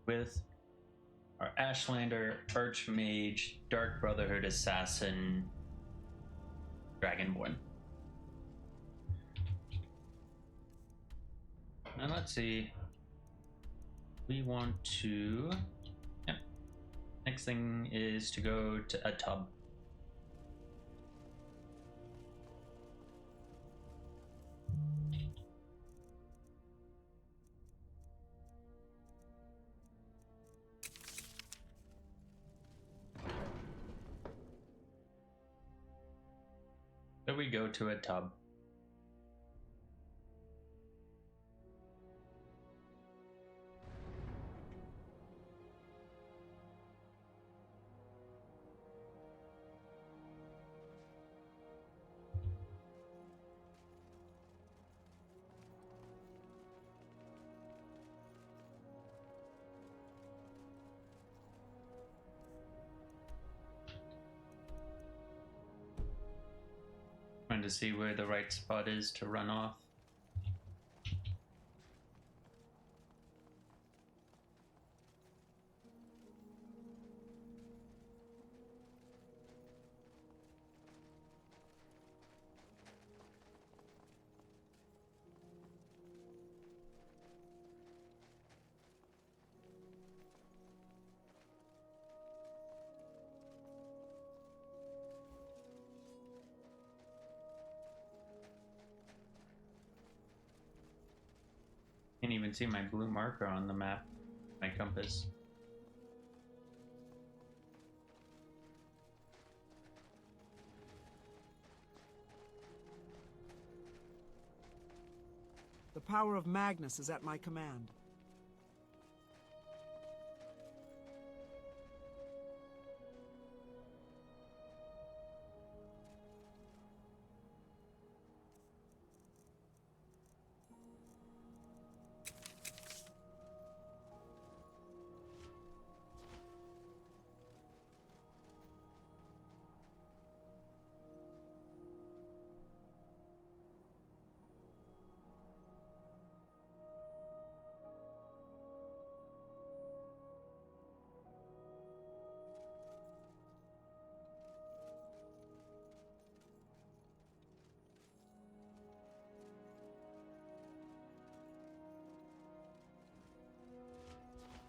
with our Ashlander, Archmage, Dark Brotherhood Assassin, Dragonborn. And let's see. We want to. Yeah. Next thing is to go to a tub. So we go to a tub. Trying to see where the right spot is to run off. Can't even see my blue marker on the map, my compass. The power of Magnus is at my command.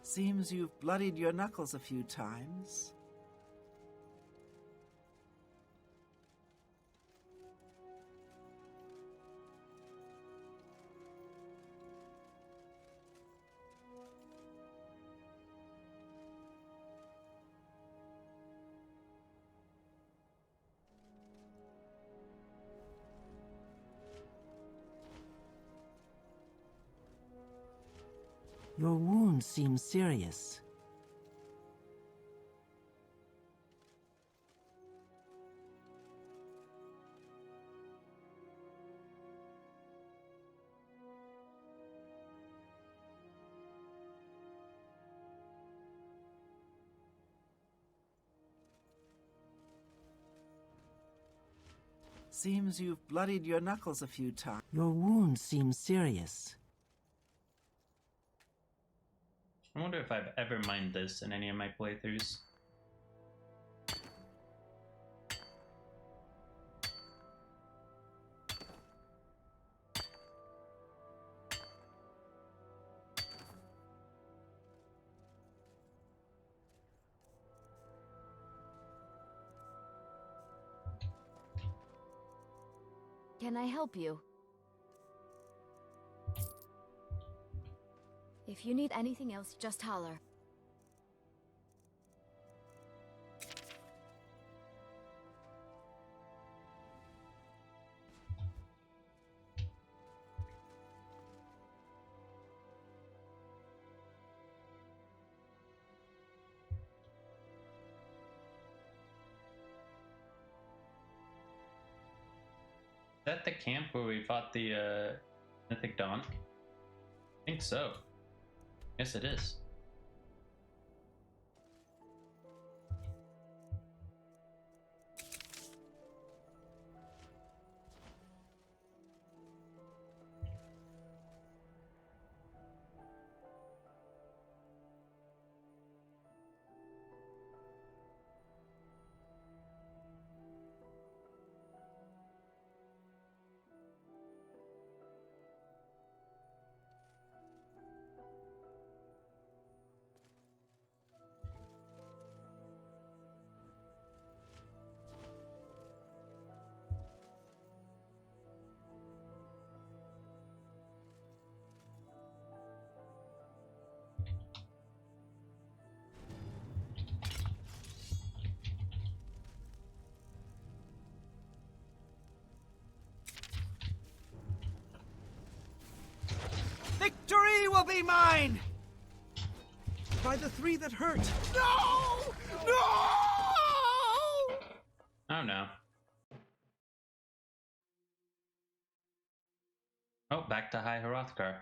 Seems you've bloodied your knuckles a few times. Your wound seems serious. Seems you've bloodied your knuckles a few times. Your wound seems serious. I wonder if I've ever mined this in any of my playthroughs. Can I help you? If you need anything else, just holler. Is that the camp where we fought the Mythic Dawn? I think so. Yes, it is. be mine! By the three that hurt. No! No! Oh no. Oh, back to High Hrothgar.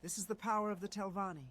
This is the power of the Telvanni.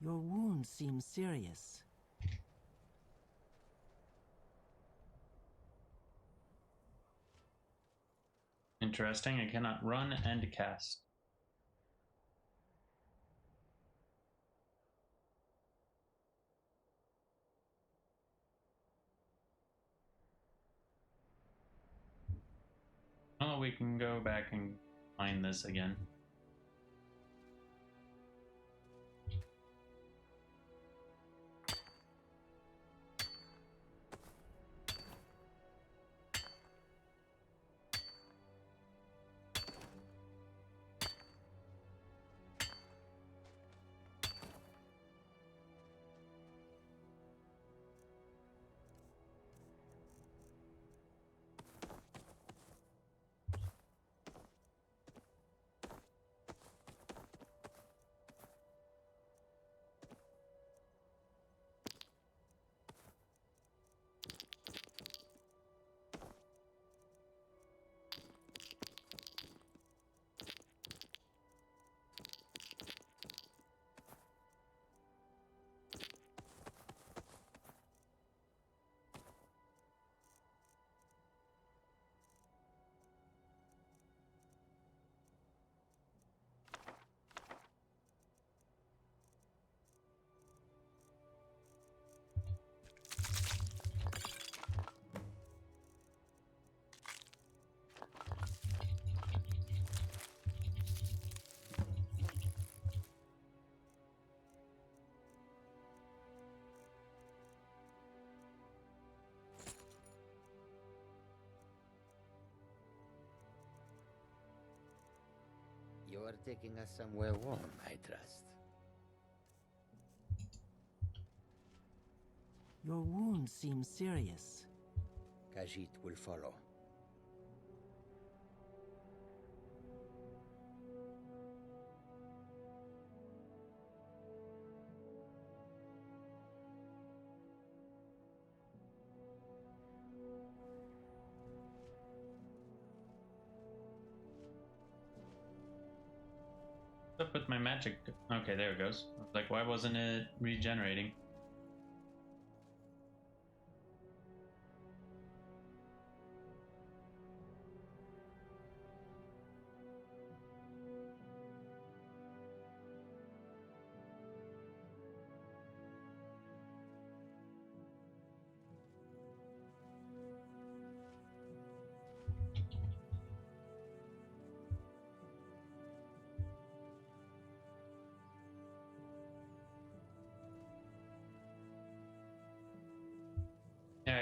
Your wound seems serious. Interesting, I cannot run and cast. Oh, we can go back and find this again. You are taking us somewhere warm, I trust. Your wound seems serious. Khajiit will follow. What's up with my magic? Okay, there it goes. I was like, why wasn't it regenerating?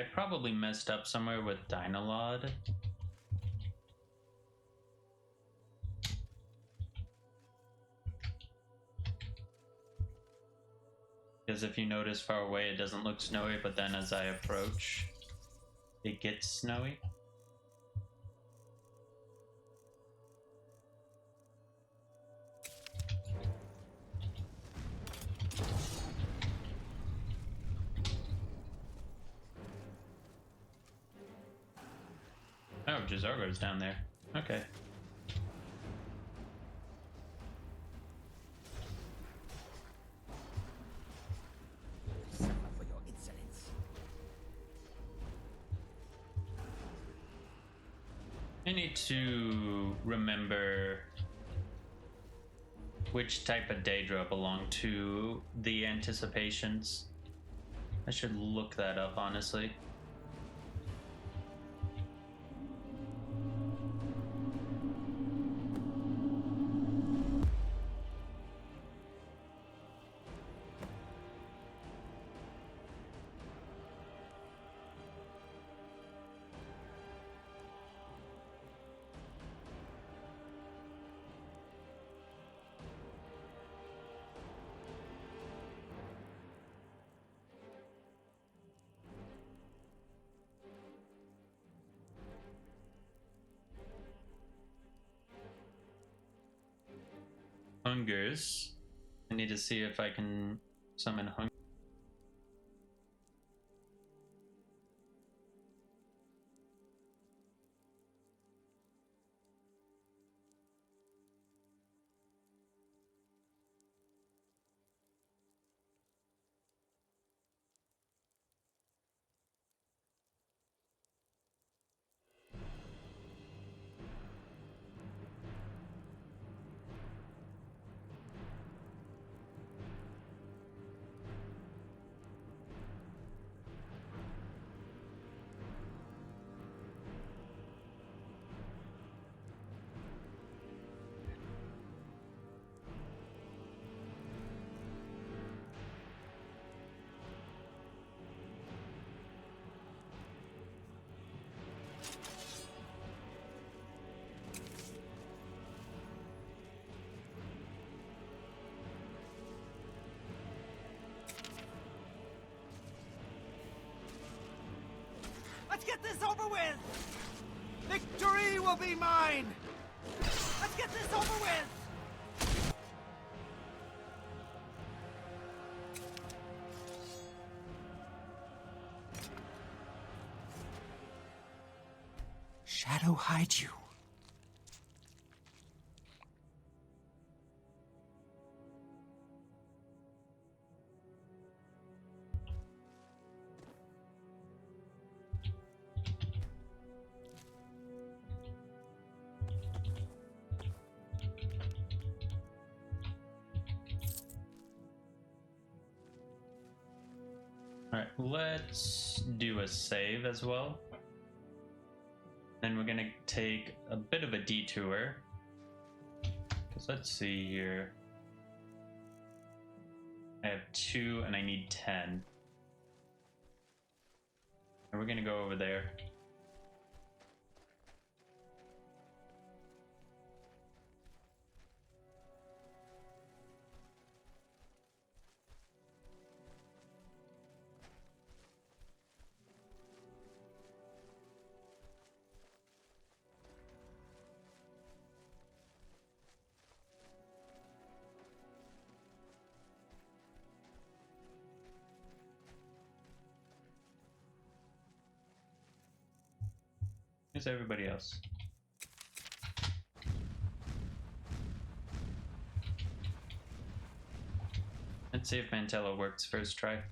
I probably messed up somewhere with Dynalod. Because if you notice far away, it doesn't look snowy, but then as I approach, it gets snowy. Oh, Jazargo's down there. Okay. Suffer for your insolence. I need to remember which type of Daedra belong to the Anticipations. I should look that up, honestly. Hungers. I need to see if I can summon Hunger. Let's get this over with! Victory will be mine! Let's get this over with! Shadow hide you. Alright, let's do a save as well. Then we're gonna take a bit of a detour. Because let's see here. I have 2 and I need 10. And we're gonna go over there. Here's everybody else. Let's see if Mantella works first try.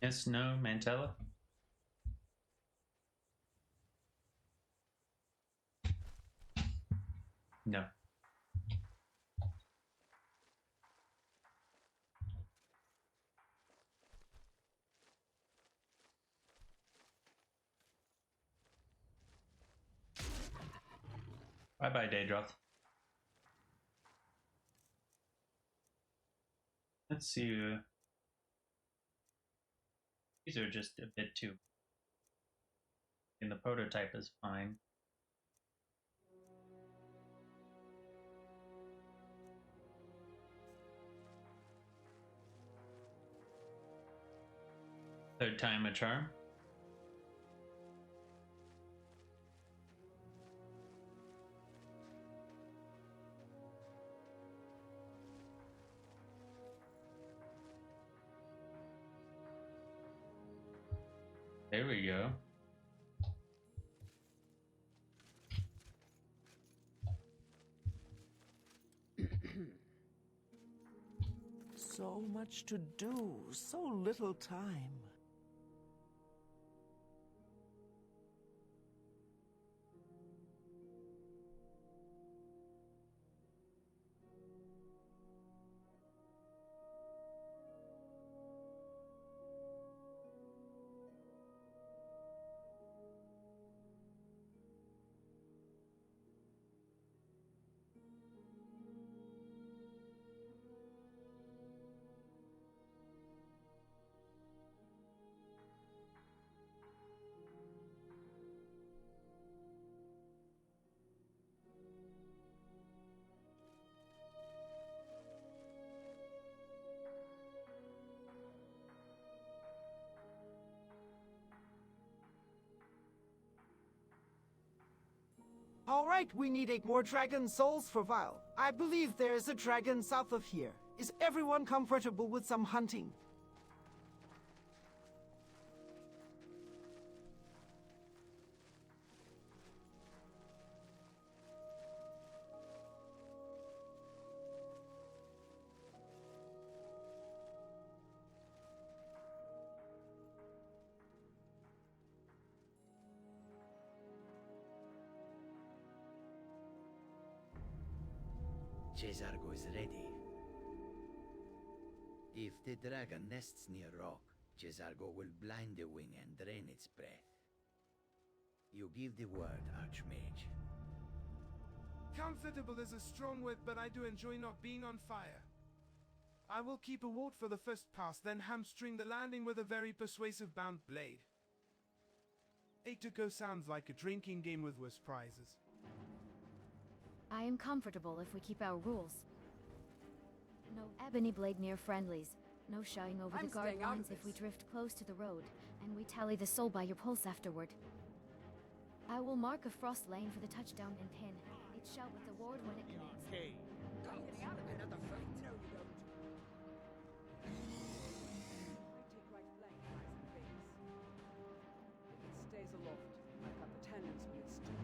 Yes, no, Mantella? No. Bye bye, Daedroth. Let's see. These are just a bit too. And the prototype is fine. Third time a charm. There we go. So much to do, so little time. All right, we need 8 more dragon souls for Vile. I believe there is a dragon south of here. Is everyone comfortable with some hunting? Cesargo is ready. If the dragon nests near rock, Cesargo will blind the wing and drain its breath. You give the word, Archmage. Comfortable is a strong word, but I do enjoy not being on fire. I will keep a ward for the first pass, then hamstring the landing with a very persuasive bound blade. 8 to go sounds like a drinking game with worse prizes. I am comfortable if we keep our rules. No ebony blade near friendlies. No shying over the guard lines if we drift close to the road, and we tally the soul by your pulse afterward. I will mark a frost lane for the touchdown and pin. It shout with the ward when it connects. Okay. Don't get out of another fight. No, you don't. Take right flank, nice and base. If it stays aloft, I've got the tendons with sticks.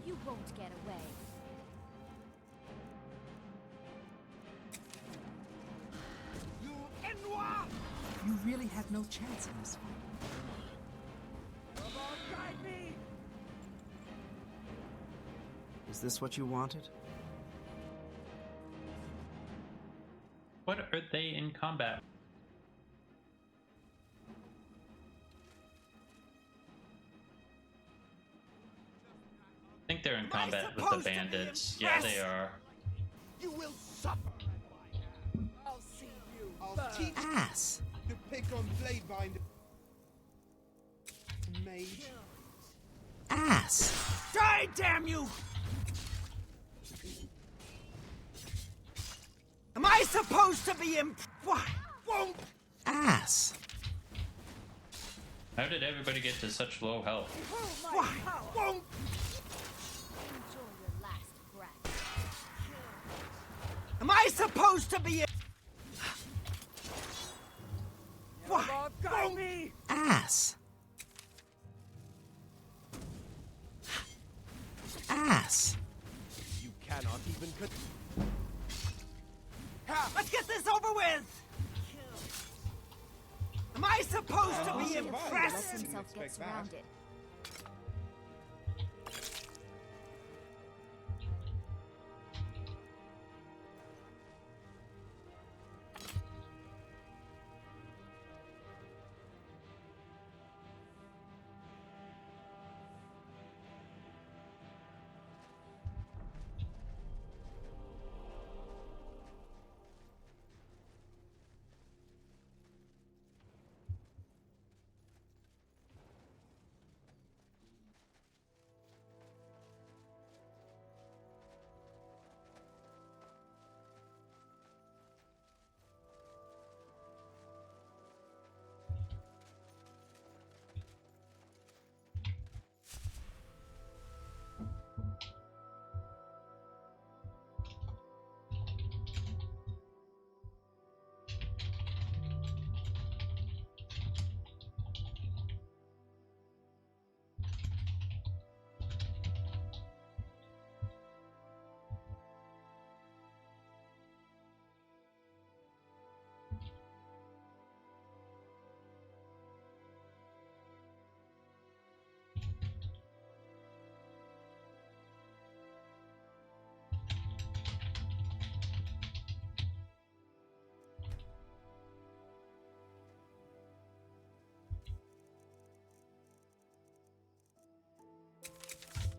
You won't get away. You Enwa! You really had no chance in this fight. Robot, guide me! Is this what you wanted? What are they in combat? I think they're in combat with the bandits. Yeah, they are. You will suffer! I'll see you. I'll teach Ass! you to pick on Bladebinder. Mage. Ass! Die, damn you! Am I supposed to be Why? Won't! Ass! How did everybody get to such low health? Why? Won't! Enjoy your last breath. Am I supposed to be Why? Robot, guide me! Ass! Ass! You cannot even cut. Let's get this over with! I supposed to be He impressed? lets himself get surrounded.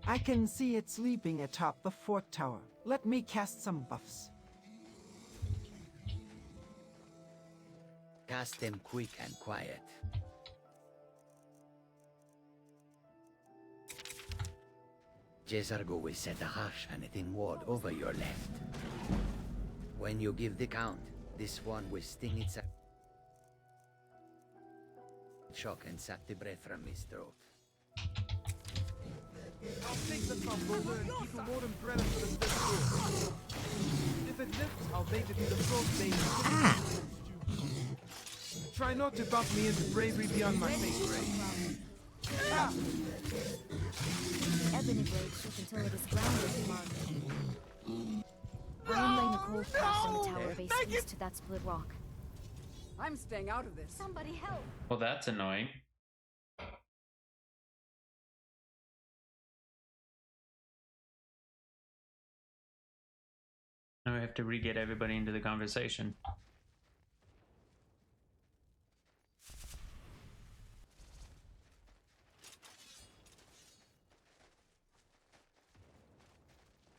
I can see it sleeping atop the fort tower. Let me cast some buffs. Cast them quick and quiet. Jezargo will set a harsh vanishing ward over your left. When you give the count, this one will sting its shock and sap the breath from his throat. I'll take the top over and keep a warm umbrella for the first floor. If it lifts, I'll bait it in the frost bait. Try not to buff me into bravery beyond my fate grade. Ebony blade shook until it is grounded in mud. Brian lay Nicole fast on the tower base east to that split rock. I'm staying out of this. Somebody help! Well, that's annoying. Now we have to re-get everybody into the conversation.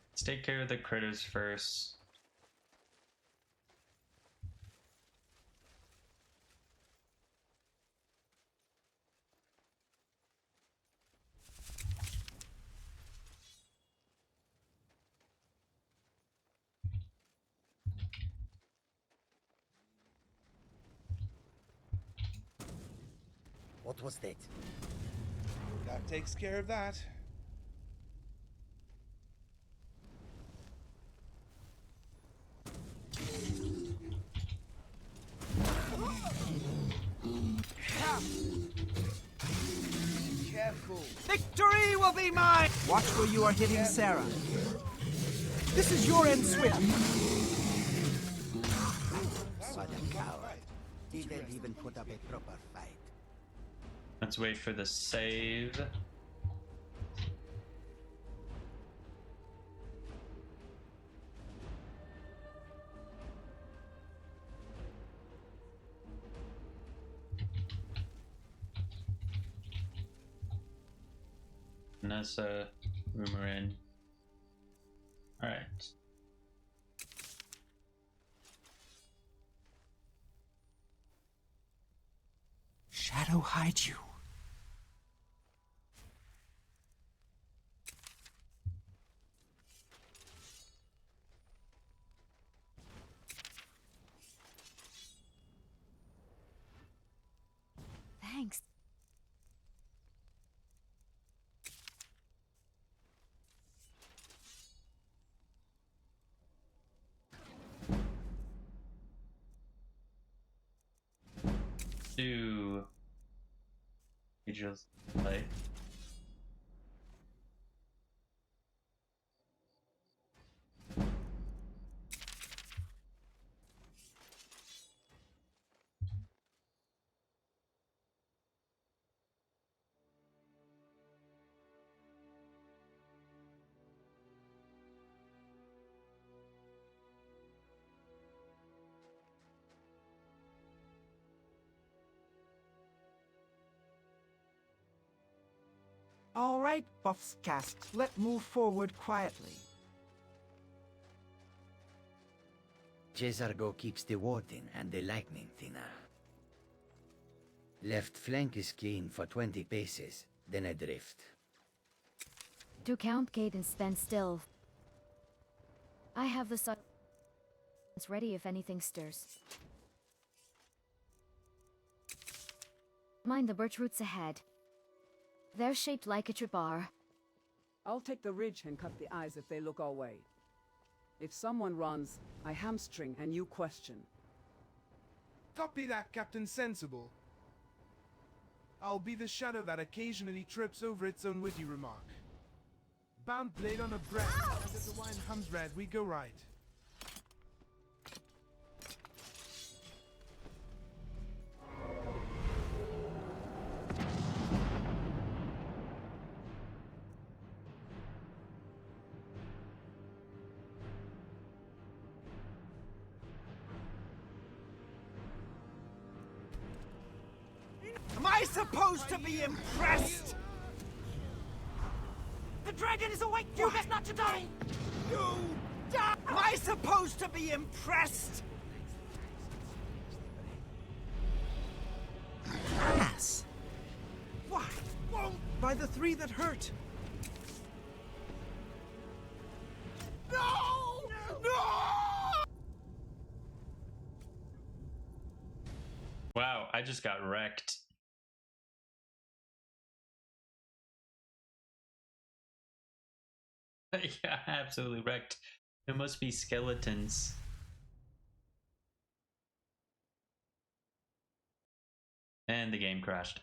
Let's take care of the critters first. What was that? That takes care of that. Careful. Victory will be mine! Watch where you are hitting Sarah. This is your end, Swift. What a coward. Didn't even put up a proper fight. Let's wait for the save. Nessa, Rumorin. Alright. Shadow hide you. Thanks. Do you just play? All right, Buff's cast. Let's move forward quietly. Cesargo keeps the warden and the lightning thinner. Left flank is clean for 20 paces, then adrift. Do Count Cadence stand still. I have the silence ready if anything stirs. Mind the birch roots ahead. They're shaped like a tripar. I'll take the ridge and cut the eyes if they look our way. If someone runs, I hamstring and you question. Copy that, Captain Sensible. I'll be the shadow that occasionally trips over its own witty remark. Bound blade on a breath, and as the wine hums red, we go right. Am I supposed to be impressed? The dragon is awake! You best not to die! You die! Am I supposed to be impressed? Ass. Why? Won't by the three that hurt. No! No! Wow, I just got wrecked. Yeah, absolutely wrecked. There must be skeletons. And the game crashed.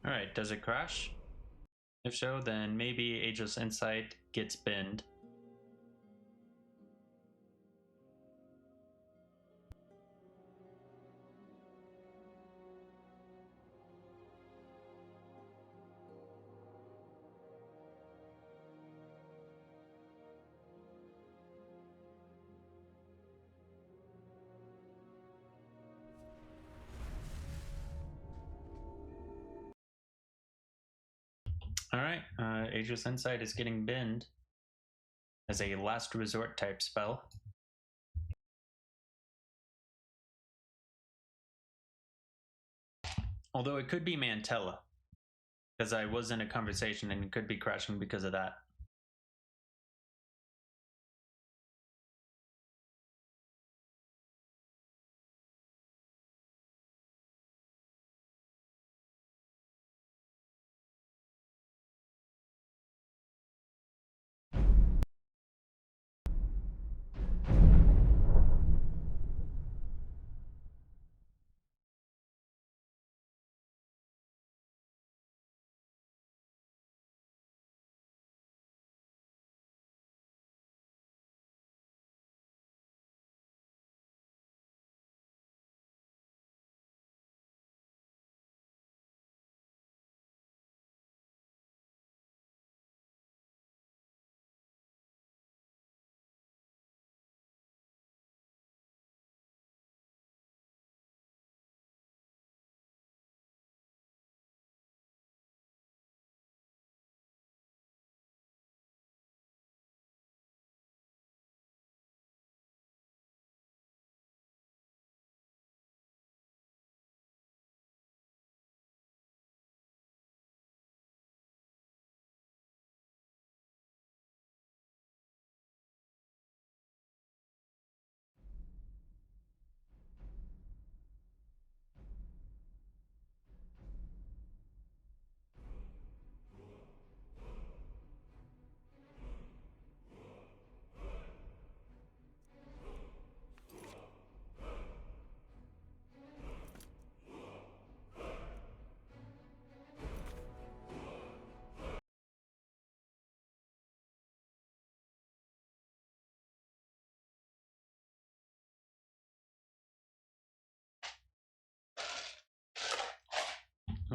Alright, does it crash? If so, then maybe Ageless Insight gets binned. Alright, Ageless Insight is getting binned as a last resort type spell. Although it could be Mantella, because I was in a conversation and it could be crashing because of that.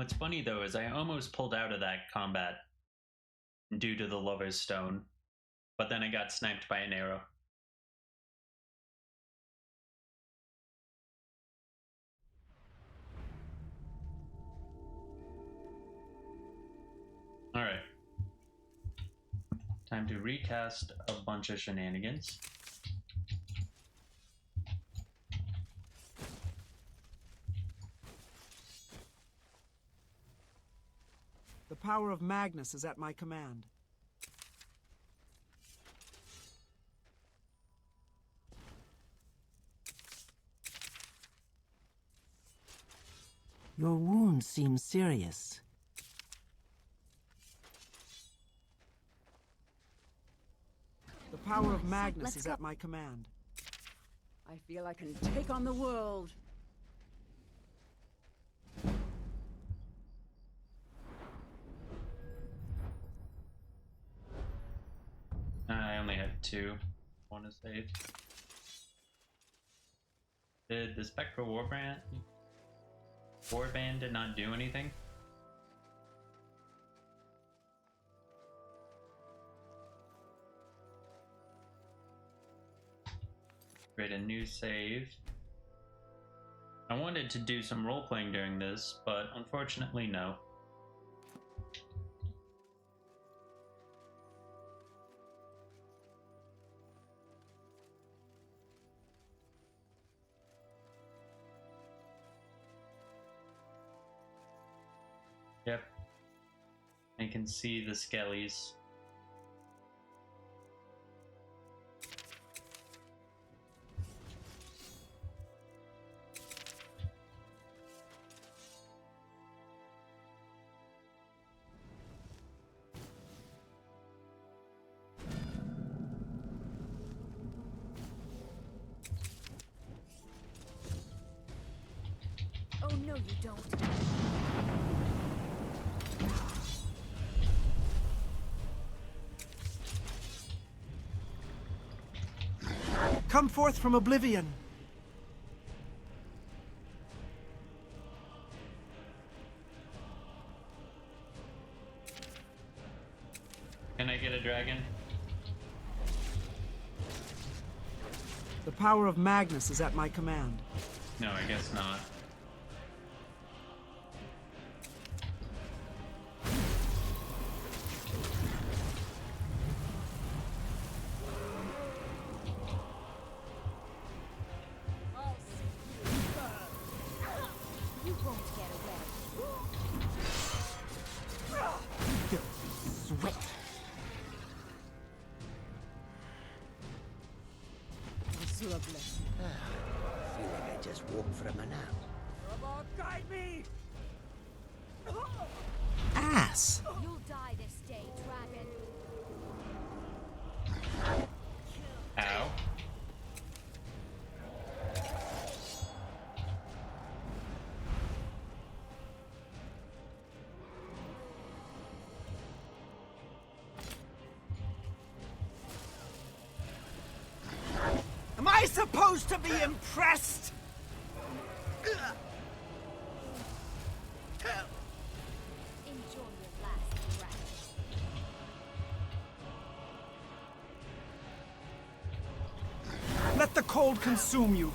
What's funny though is I almost pulled out of that combat due to the Lover's Stone, but then I got sniped by an arrow. Alright. Time to recast a bunch of shenanigans. The power of Magnus is at my command. Your wound seems serious. The power of Magnus Let's is go. at my command. I feel I can take on the world. I only have 2. One is saved. Did the Spectral Warband did not do anything? Create a new save. I wanted to do some role-playing during this, but unfortunately no. Yep. I can see the skellies. Oh no, you don't. Come forth from oblivion. Can I get a dragon? The power of Magnus is at my command. No, I guess not. You won't get away. Sweat. Zula bless you. I feel like I just woke from a nap. Robot, guide me! Ass. You'll die this day, dragon. Ow. Am I supposed to be impressed? Enjoy your last breath. Let the cold consume you.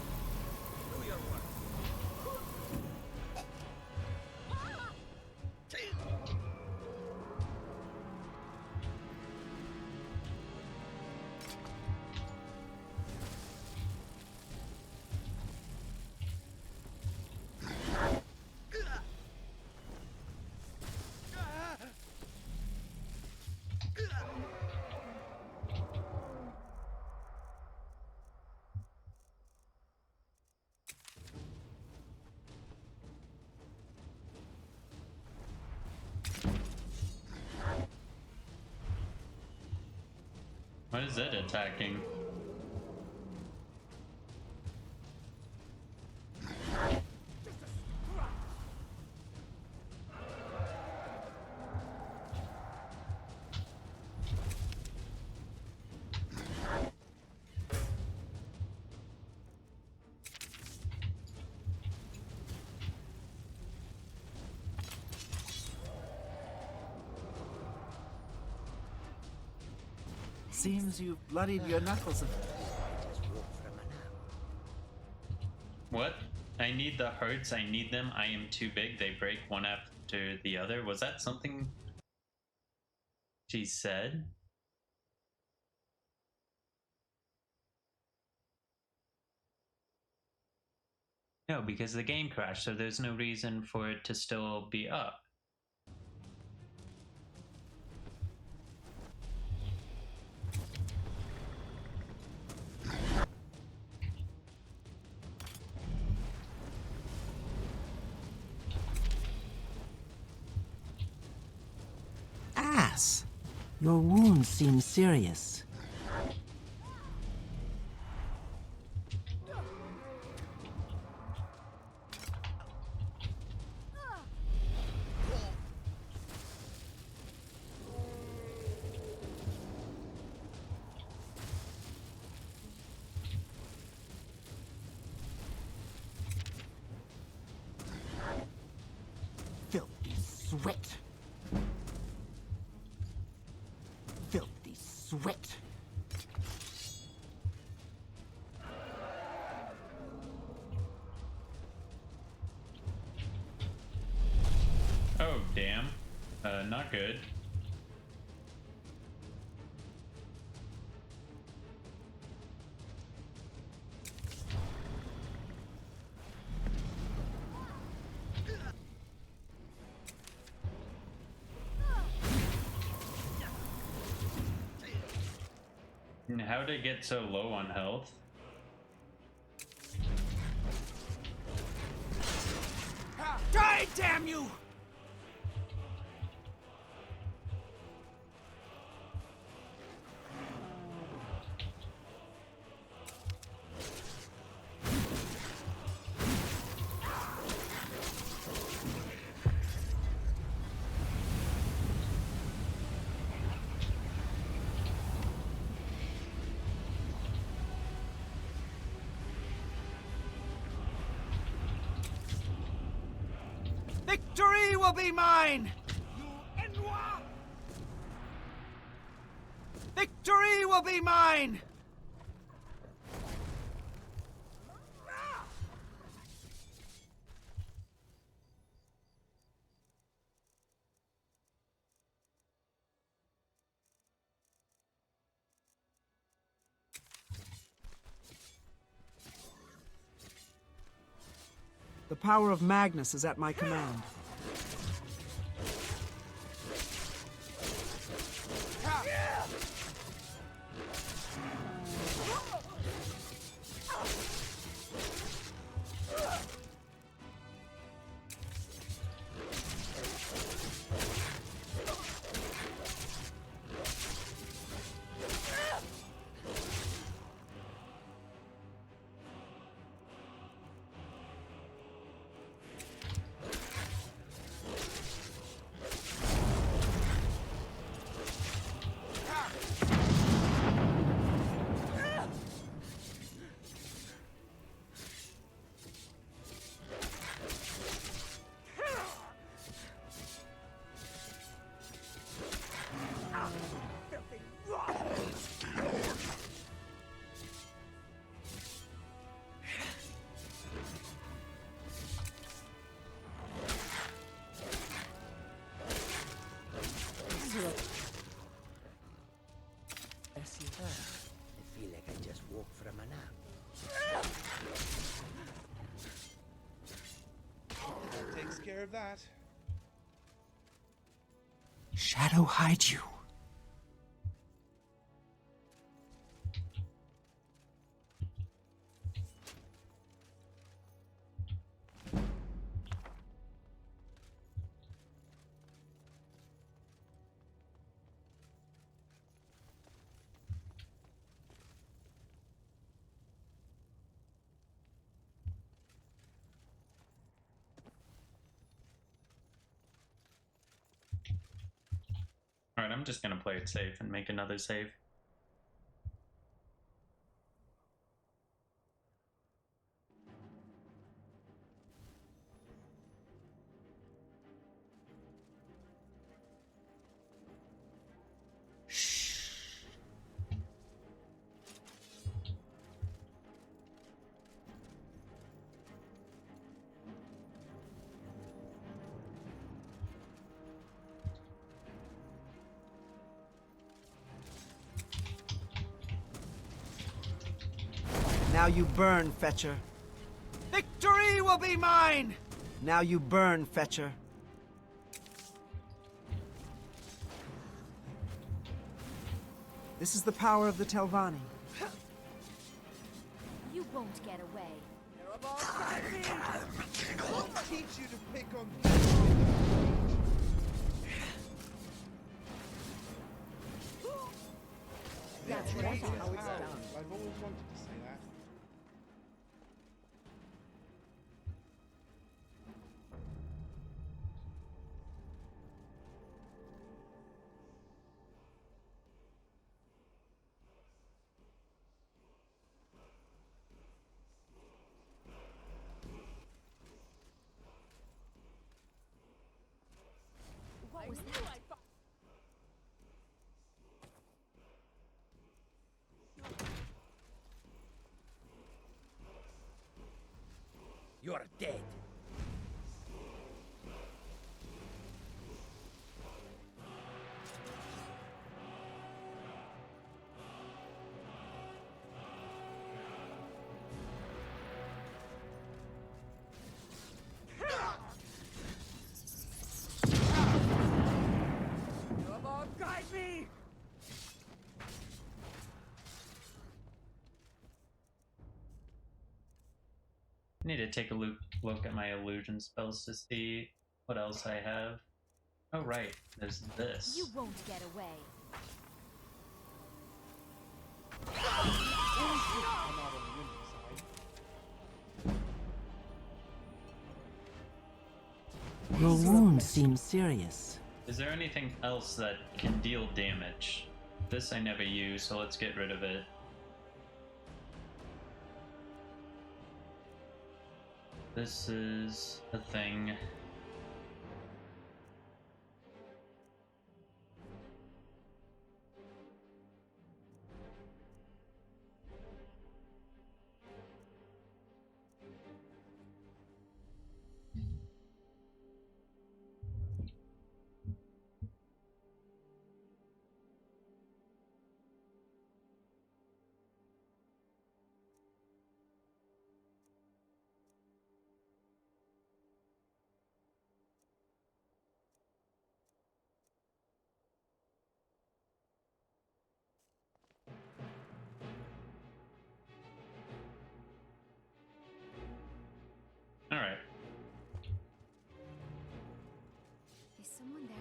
What is it attacking? Seems you've bloodied your knuckles a bit. Just walk from an hour. What? I need the hearts, I need them, I am too big, they break one after the other. Was that something she said? No, because the game crashed, so there's no reason for it to still be up. Ass! Your wound seems serious. Filthy sweat. Filthy sweat. Oh, damn. Not good. And how did it get so low on health? Die, damn you! Victory will be mine! Victory will be mine! The power of Magnus is at my command. I feel like I just woke from a nap. That takes care of that. Shadow hide you. Alright, I'm just gonna play it safe and make another save. Now you burn, Fetcher. Victory will be mine! Now you burn, Fetcher. This is the power of the Telvanni. You won't get away. I'll teach you to pick on. That's how it's done. I've always wanted to say that. What was that? You're dead. Guide me! I need to take a look at my illusion spells to see what else I have. Oh right, there's this. You won't get away. Your wound seems serious. Is there anything else that can deal damage? This I never use, so let's get rid of it. This is a thing. Alright. Is someone there?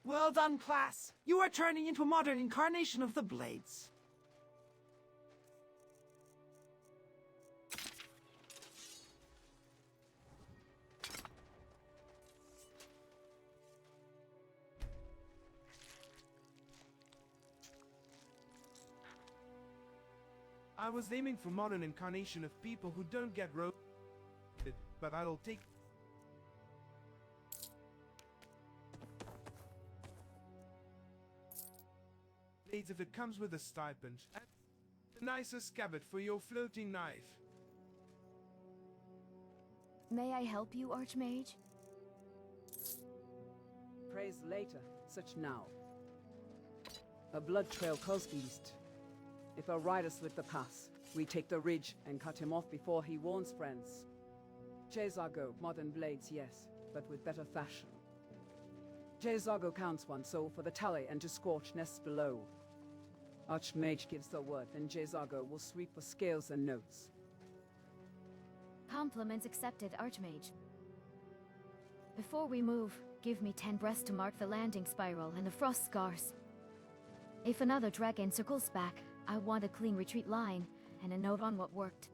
Well done, class. You are turning into a modern incarnation of the blades. I was aiming for modern incarnation of people who don't get roasted, but I'll take. Blades if it comes with a stipend. And a nicer scabbard for your floating knife. May I help you, Archmage? Praise later, such now. A blood trail goes east. If a rider slip the pass, we take the ridge and cut him off before he warns friends. Chase our go, modern blades, yes, but with better fashion. Jazago counts one soul for the tally and to scorch nests below. Archmage gives the word, then Jazago will sweep for scales and notes. Compliments accepted, Archmage. Before we move, give me 10 breaths to mark the landing spiral and the frost scars. If another dragon circles back, I want a clean retreat line and a note on what worked.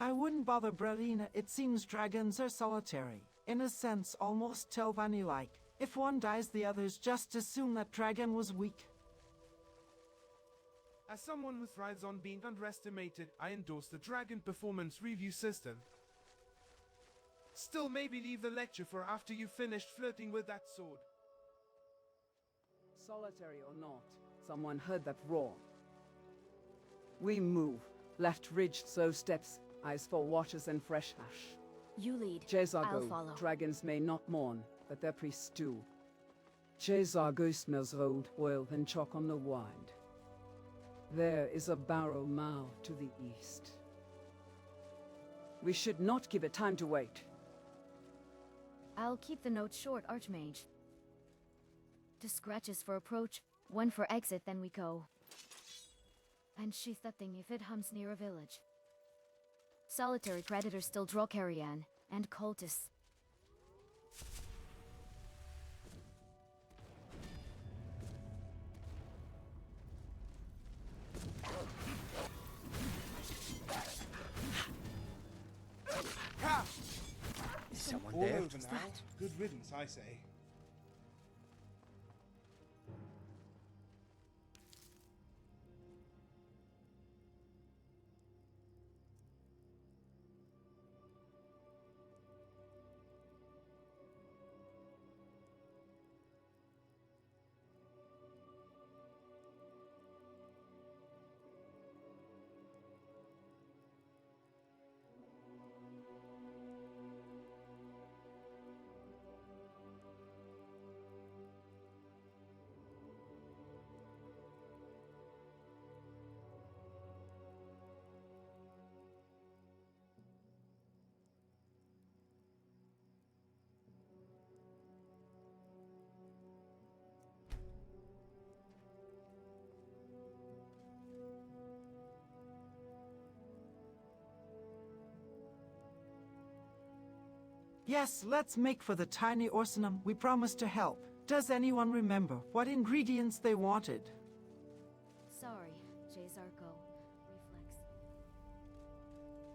I wouldn't bother Bralina. It seems dragons are solitary. In a sense, almost Telvanni-like. If one dies, the others just assume that dragon was weak. As someone who thrives on being underestimated, I endorse the Dragon Performance Review System. Still, maybe leave the lecture for after you've finished flirting with that sword. Solitary or not, someone heard that roar. We move. Left ridge, slow steps, eyes for waters and fresh ash. You lead. I'll Jazago, follow. dragons may not mourn, but their priests do. Jazago smells old oil and chalk on the wind. There is a barrow mow to the east. We should not give it time to wait. I'll keep the notes short, Archmage. 2 scratches for approach, 1 for exit, then we go. And sheath that thing if it hums near a village. Solitary predators still draw carrion, and cultists. Ha! Is someone All there? over now. Good riddance, I say. Yes, let's make for the tiny Orsinum. We promised to help. Does anyone remember what ingredients they wanted? Sorry, Jazarko. Reflex.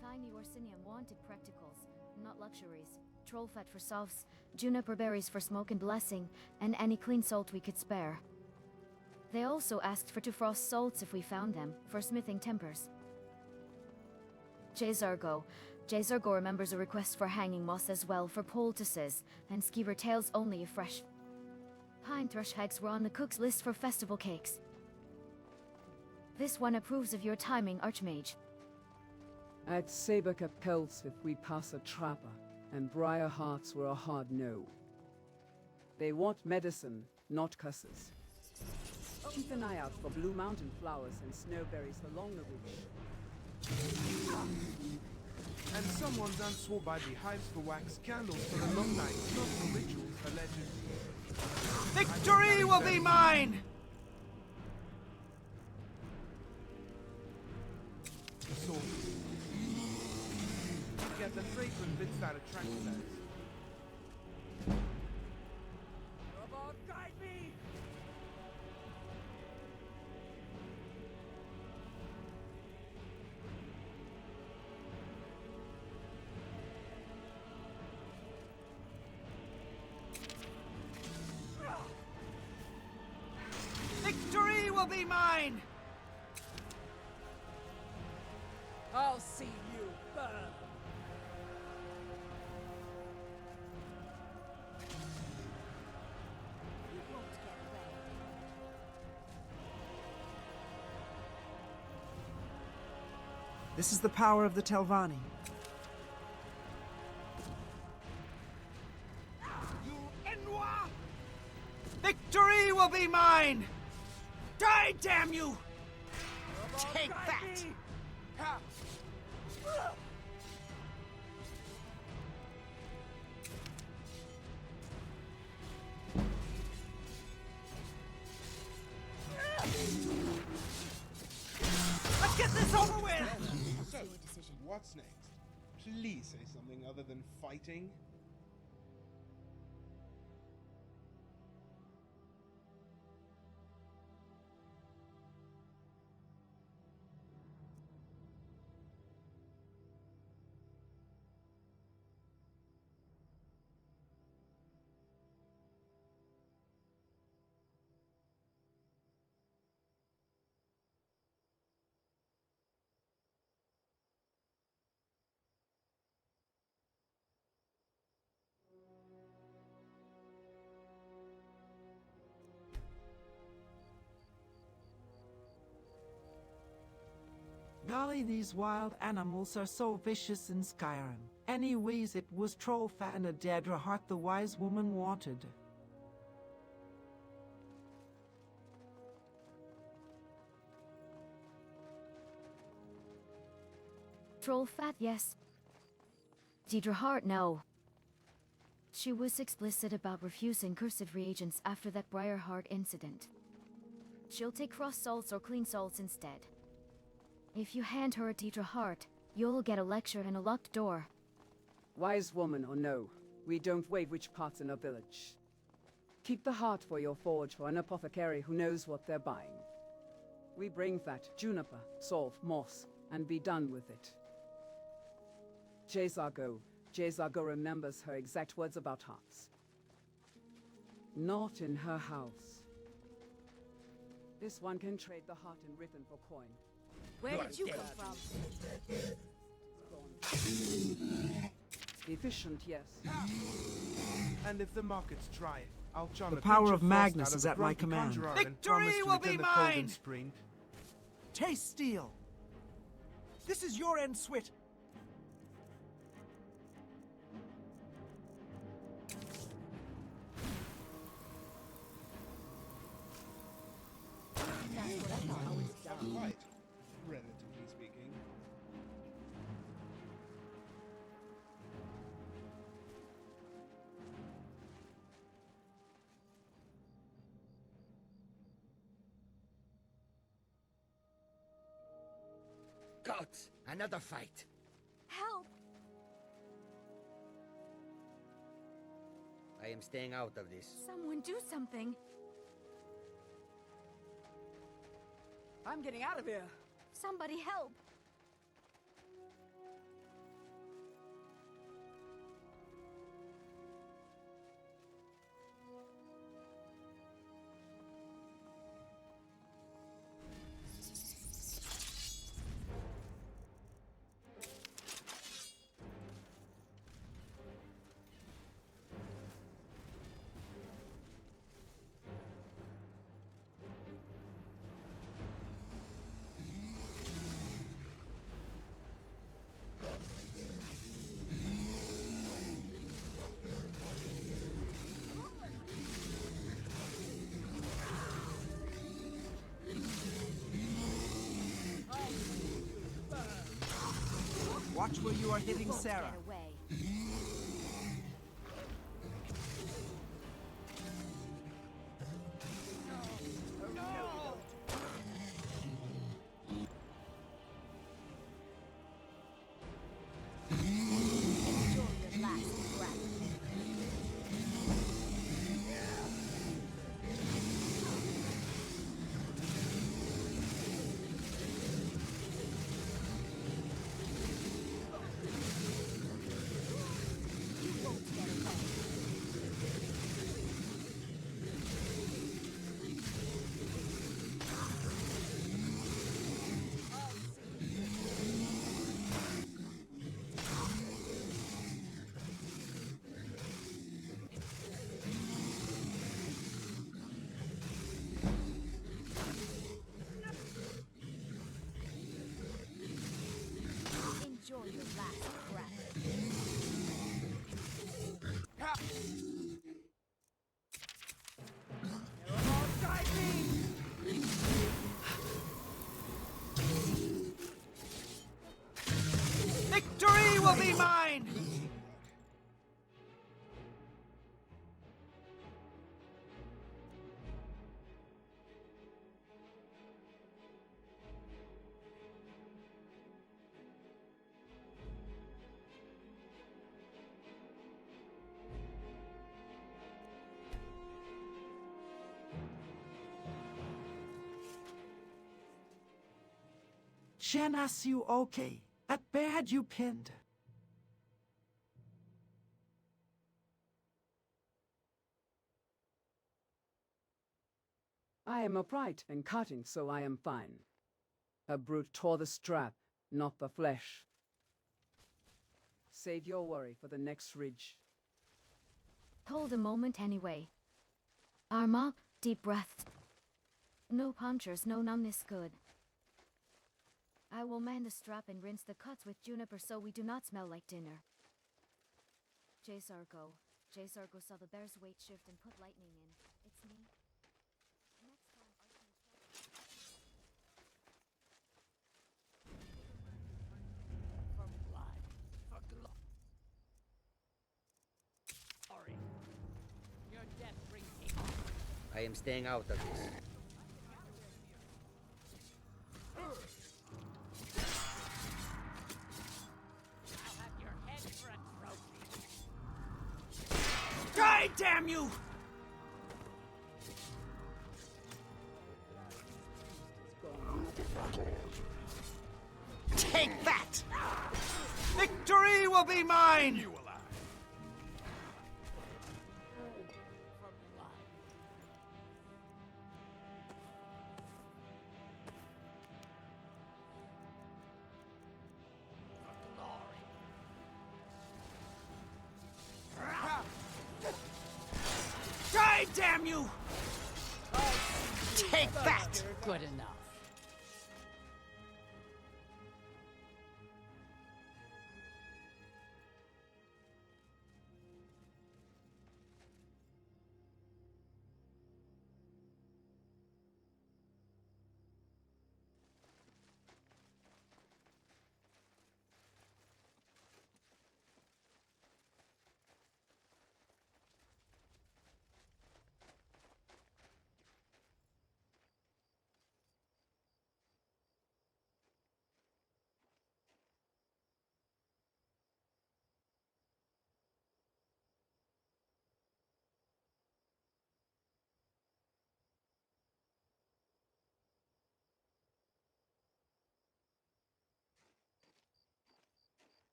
Tiny Orsinium wanted practicals, not luxuries. Troll fat for softs, juniper berries for smoke and blessing, and any clean salt we could spare. They also asked for 2 frost salts if we found them, for smithing tempers. Jazargo remembers a request for hanging moss as well for poultices, and skeever tails only if fresh. Pine thrush hags were on the cook's list for festival cakes. This one approves of your timing, Archmage. I'd saber-cap pelts if we pass a trapper, and briar hearts were a hard no. They want medicine, not cusses. Keep an eye out for blue mountain flowers and snowberries along the ridge. And someone done swore by the hives for wax candles for the long nights, not for rituals, allegedly. Victory will be mine! The sword. Get the fragrant bits that attract us. Robot, guide me! will be mine! I'll see you burn. You won't get away. This is the power of the Telvanni. You Enwa! Victory will be mine! Die, damn you! Take that! Let's get this over with! So, what's next? Please say something other than fighting. Golly, these wild animals are so vicious in Skyrim. Anyways, it was Trollfat and a Daedra heart the wise woman wanted. Troll fat, yes. Deidre Hart, no. She was explicit about refusing cursed reagents after that Briarheart incident. She'll take frost salts or clean salts instead. If you hand her a Deidre Hart, you'll get a lecture and a locked door. Wise woman or no, we don't wave witch parts in our village. Keep the heart for your forge for an apothecary who knows what they're buying. We bring fat, juniper, salve, moss, and be done with it. Jezargo remembers her exact words about hearts. Not in her house. This one can trade the heart in ribbon for coin. Where did you come from? Efficient, yes. And if the market's dry, I'll charm The a power pinch of frost Magnus out of is a at my grumpy command. conjurer and Victory promise to will be return the cold in mine! spring. Taste steel! This is your end, Swit! Quite, relatively speaking. Gods! Another fight! Help! I am staying out of this. Someone do something! I'm getting out of here. Somebody help! Watch where you are hitting Won't Sarah. get away. Enjoy your last breath. Shenasu okay. At bad you pinned. I am upright and cutting, so I am fine. A brute tore the strap, not the flesh. Save your worry for the next ridge. Hold a moment anyway. Arma, deep breath. No punctures, no numbness good. I will mend the strap and rinse the cuts with juniper so we do not smell like dinner. J-Sargo. J-Sargo saw the bear's weight shift and put lightning in. It's me. Next time, I am staying out of this. Die, damn you! Take that! Victory will be mine! Die, damn you! Take that! Good enough.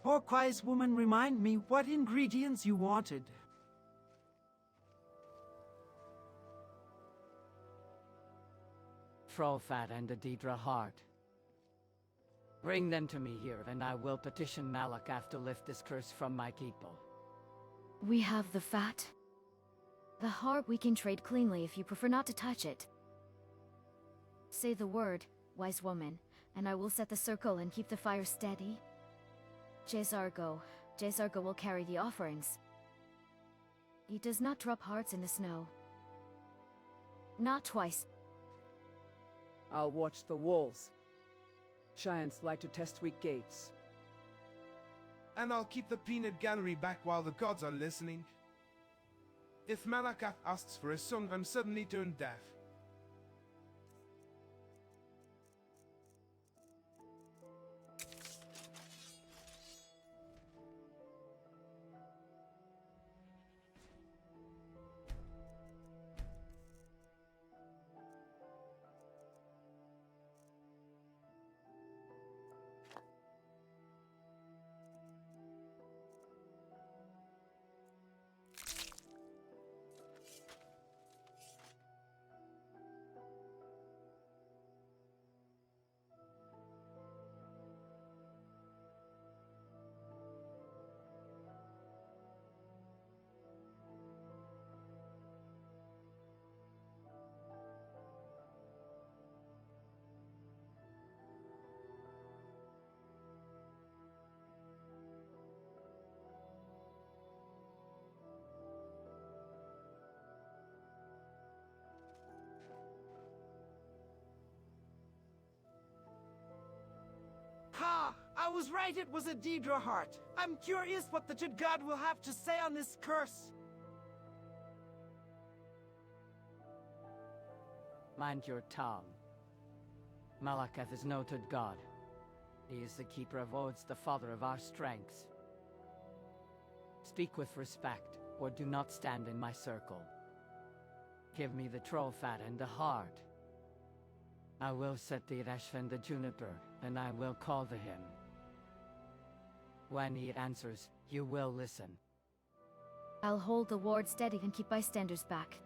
Pork wise woman, remind me what ingredients you wanted. Frolfat and Adidra Hart. Bring them to me here, and I will petition Malakath to lift this curse from my people. we have the fat. The heart we can trade cleanly if you prefer not to touch it. Say the word, wise woman, and I will set the circle and keep the fire steady. J-Sargo will carry the offerings. He does not drop hearts in the snow. Not twice. I'll watch the walls. Giants like to test weak gates. And I'll keep the peanut gallery back while the gods are listening. If Malakath asks for a song, I'm suddenly turned deaf. Ha! I was right, it was a Deidre heart. I'm curious what the Jid God will have to say on this curse. Mind your tongue. Malakath is noted god. He is the keeper of Odes, the father of our strengths. Speak with respect, or do not stand in my circle. Give me the troll fat and the heart. I will set the Ashlander the juniper, and I will call to him. When he answers, you will listen. I'll hold the ward steady and keep bystanders back.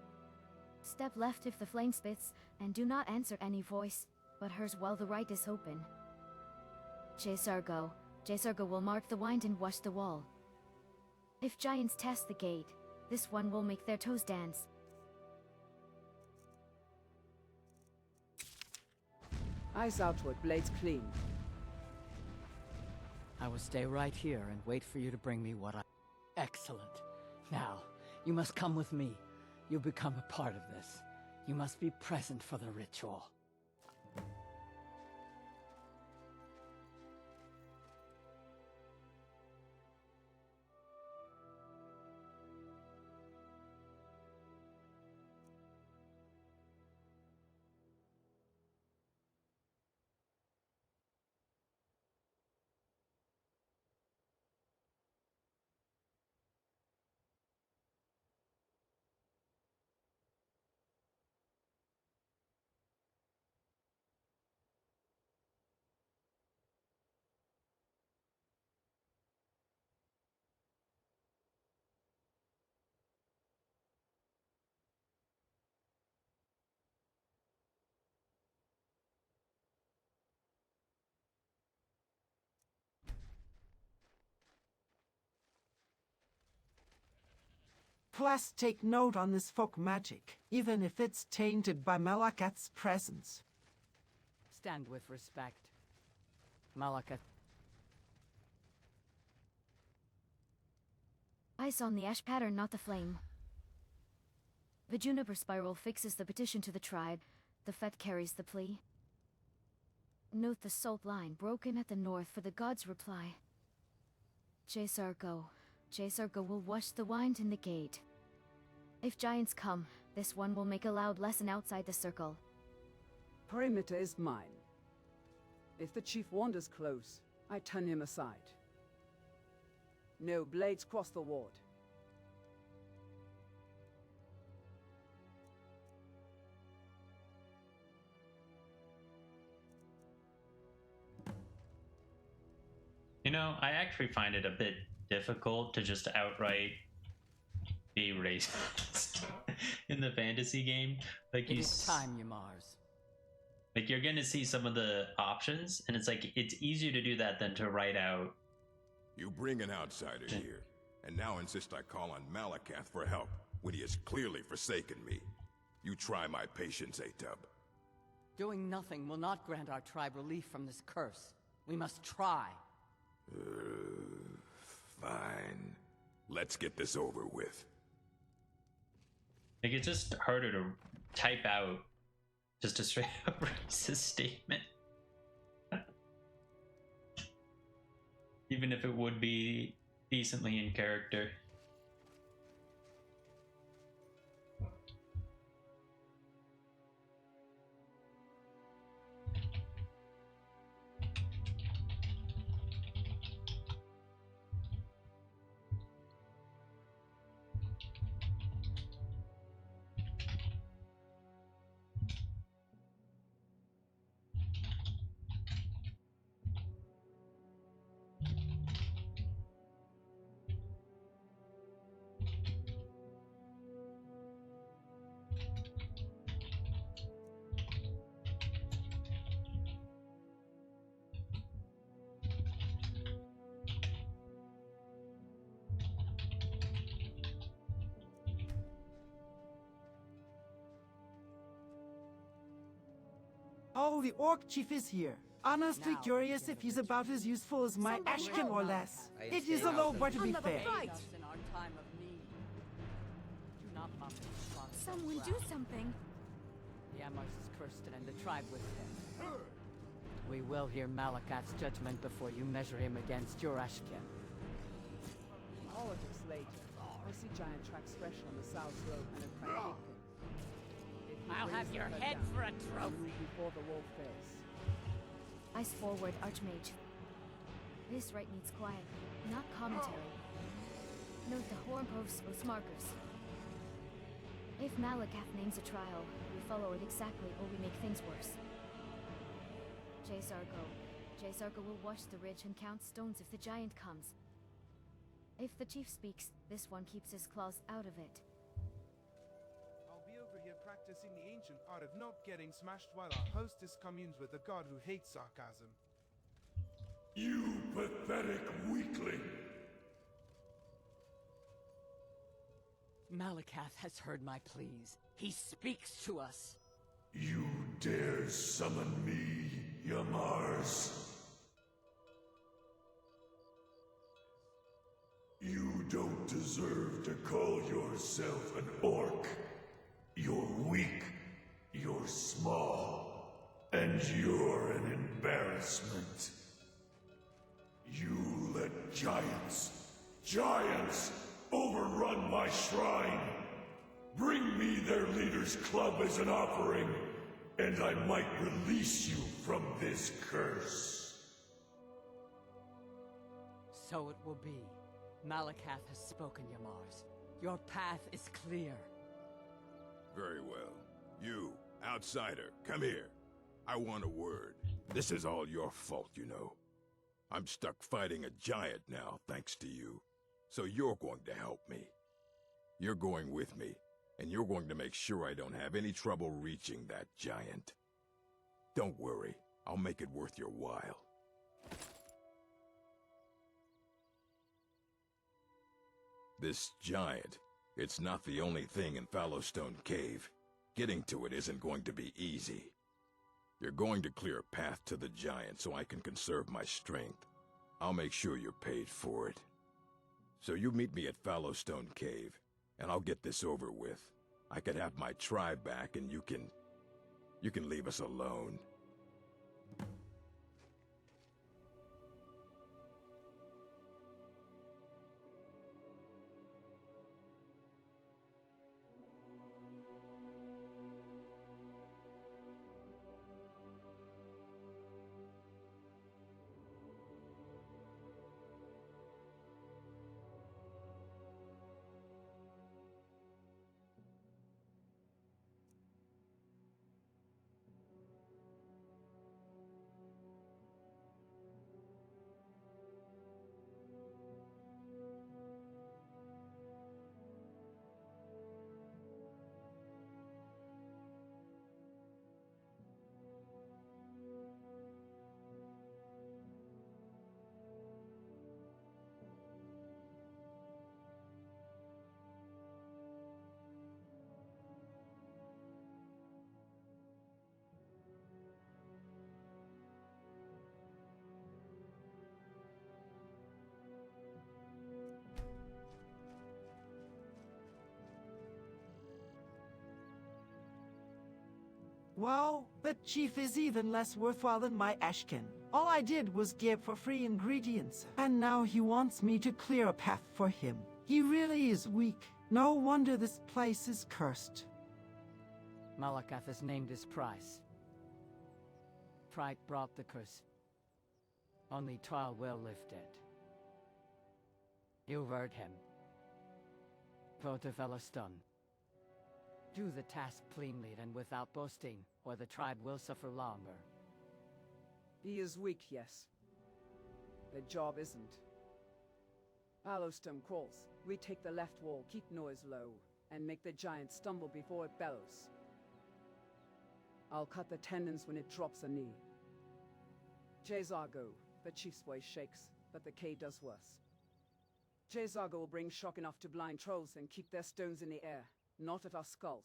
Step left if the flame spits, and do not answer any voice, but hers while the right is open. Jesargo will mark the wind and wash the wall. If giants test the gate, this one will make their toes dance. Eyes outward, blades clean. I will stay right here and wait for you to bring me what I... Excellent. Now, you must come with me. You become a part of this. You must be present for the ritual. Plus, take note on this folk magic, even if it's tainted by Malakath's presence. Stand with respect. Malakath. Eyes on the ash pattern, not the flame. The juniper spiral fixes the petition to the tribe. The fet carries the plea. Note the salt line broken at the north for the god's reply. Jesargo will wash the wind in the gate. If giants come, this one will make a loud lesson outside the circle. Perimeter is mine. If the chief wanders close, I turn him aside. No blades cross the ward. You know, I actually find it a bit difficult to just outright be racist in the fantasy game. Like It is time, Ymars. like you're gonna see some of the options, and it's like it's easier to do that than to write out. You bring an outsider here, and now insist I call on Malakath for help when he has clearly forsaken me. You try my patience, Atub. Doing nothing will not grant our tribe relief from this curse. We must try. Fine. Let's get this over with. Like it's just harder to type out just a straight up racist statement. Even if it would be decently in character. Oh, the Orc Chief is here. Honestly curious if he's about as useful as my Ashkin or less. It is a low bar to be fair. In our time of need. Do not mock the response. Someone do something. Ymars is cursed and the tribe with him. We will hear Malakath's judgment before you measure him against your Ashkin. Politics later. I see giant tracks fresh on the south slope and a crack. If I'll have Raise your her head down. for a trophy. Before the wall fails. Eyes forward, Archmage. This rite needs quiet, not commentary. Note the horn posts with markers. If Malakath names a trial, we follow it exactly or we make things worse. J-Zargo will watch the ridge and count stones if the giant comes. If the chief speaks, this one keeps his claws out of it. I'll be over here practicing the ancient art of not getting smashed while our hostess communes with a god who hates sarcasm. You pathetic weakling! Malakath has heard my pleas. He speaks to us. You dare summon me, Yamars? You don't deserve to call yourself an orc. You're weak, you're small, and you're an embarrassment. You let giants, overrun my shrine. Bring me their leader's club as an offering, and I might release you from this curse. So it will be. Malakath has spoken, Yamars. Your path is clear. Very well. You, outsider, come here. I want a word. This is all your fault, you know. I'm stuck fighting a giant now, thanks to you. So you're going to help me. You're going with me, and you're going to make sure I don't have any trouble reaching that giant. Don't worry, I'll make it worth your while. This giant, it's not the only thing in Fallowstone Cave. Getting to it isn't going to be easy. You're going to clear a path to the giant so I can conserve my strength. I'll make sure you're paid for it. So you meet me at Fallowstone Cave, and I'll get this over with. I could have my tribe back, and you can leave us alone. Well, the chief is even less worthwhile than my Ashkin. All I did was give for free ingredients, and now he wants me to clear a path for him. He really is weak. No wonder this place is cursed. Malakath has named his price. Pride brought the curse. Only trial will lift it. You've heard him. Go to Fellowstone. Do the task cleanly and without boasting, or the tribe will suffer longer. He is weak, yes. The job isn't. Fallowstone crawls. We take the left wall, keep noise low, and make the giant stumble before it bellows. I'll cut the tendons when it drops a knee. J-Zargo, the chief's voice shakes, but the K does worse. J-Zargo will bring shock enough to blind trolls and keep their stones in the air, not at our skulls.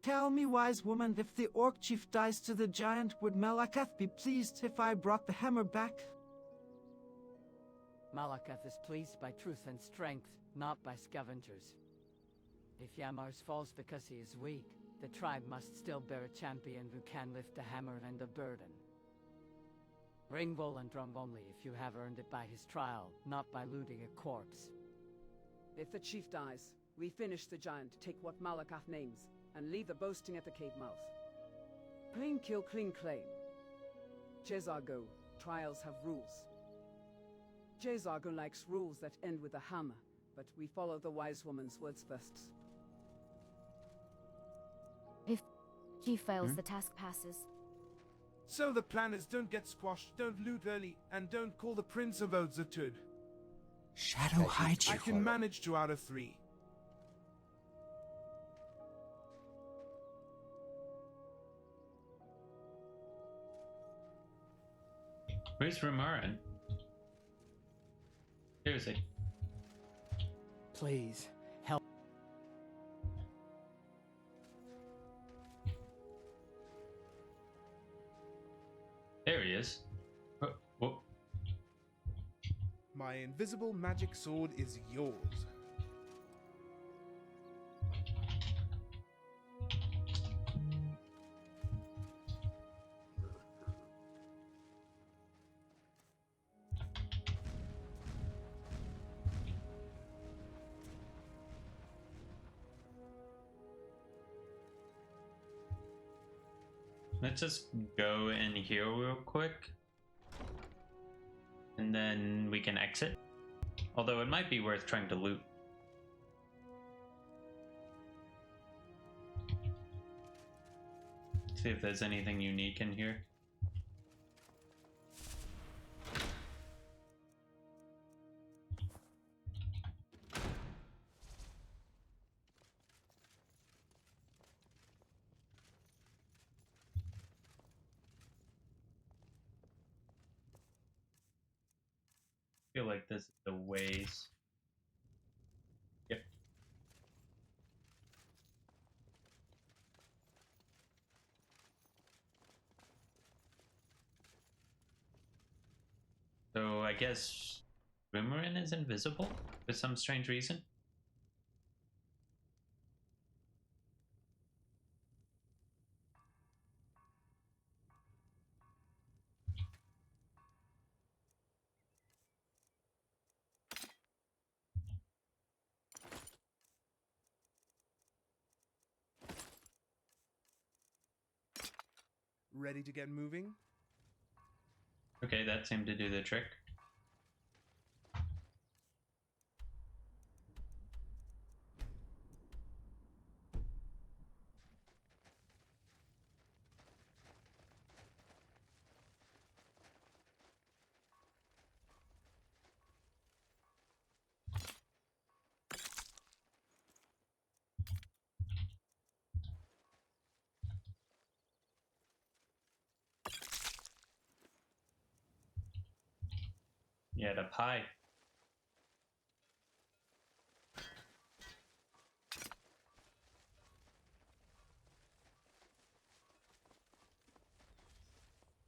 Tell me, wise woman, if the orc chief dies to the giant, would Malakath be pleased if I brought the hammer back? Malakath is pleased by truth and strength, not by scavengers. If Yamars falls because he is weak, the tribe must still bear a champion who can lift a hammer and a burden. Bring Volendrum only if you have earned it by his trial, not by looting a corpse. If the chief dies, we finish the giant, take what Malakath names, and leave the boasting at the cave mouth. Clean kill, clean claim. Jezargo, trials have rules. Jezargo likes rules that end with a hammer, but we follow the wise woman's words first. If Chief fails, the task passes. So the plan is don't get squashed, don't loot early, and don't call the Prince of Odzertud. Shadow hides I you. can manage 2 out of 3. Where's Ramaran? Seriously. Please, help. There he is. Whoa. My invisible magic sword is yours. Let's just go in here real quick. And then we can exit. Although it might be worth trying to loot. See if there's anything unique in here. I feel like this is the ways. Yep. So I guess Rumorin is invisible for some strange reason. Ready to get moving? Okay, that seemed to do the trick. Yeah, the pie.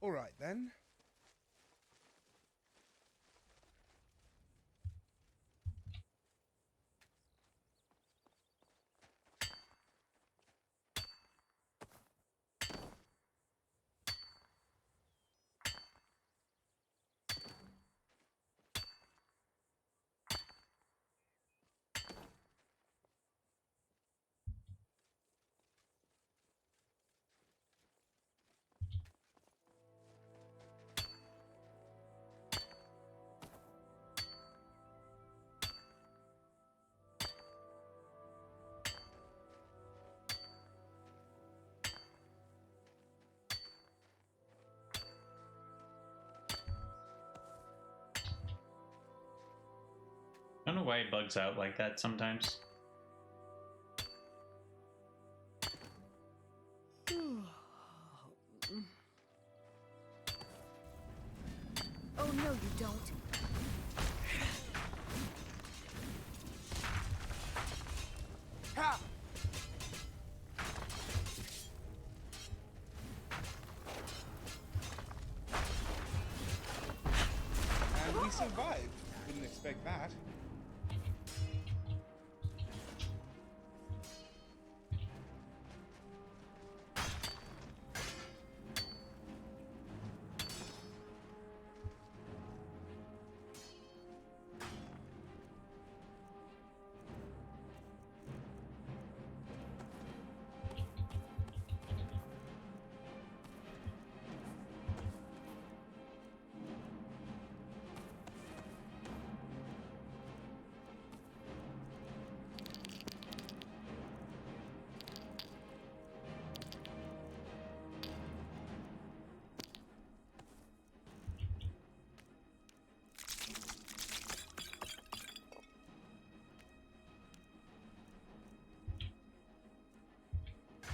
All right then. I don't know why it bugs out like that sometimes. Oh no, you don't. like that.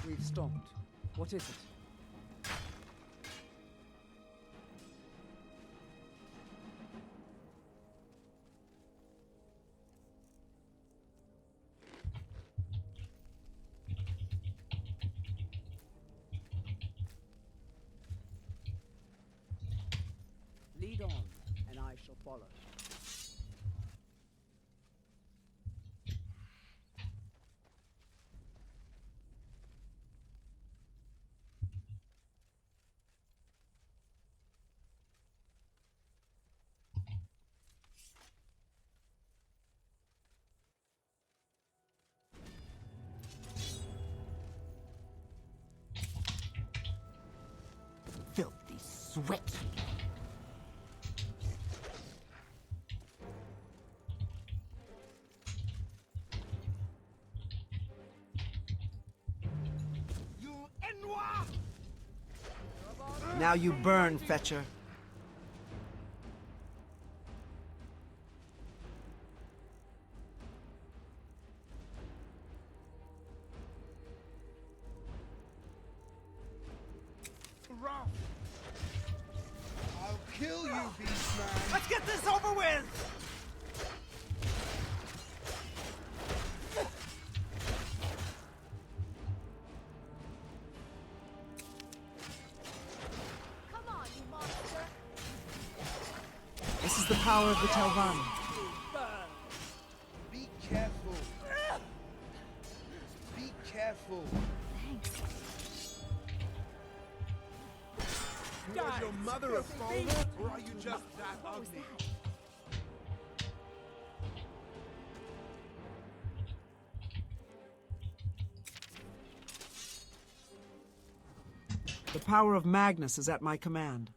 We've stopped. What is it? Lead on, and I shall follow. Filthy sweat. Now you burn, Fetcher. I'll kill you, beast man. Let's get this over with! Come on, you monster! This is the power of the Telvanni. Be careful. Be careful. Thanks. Was your mother a folder, or are you just that What was ugly? that? The power of Magnus is at my command.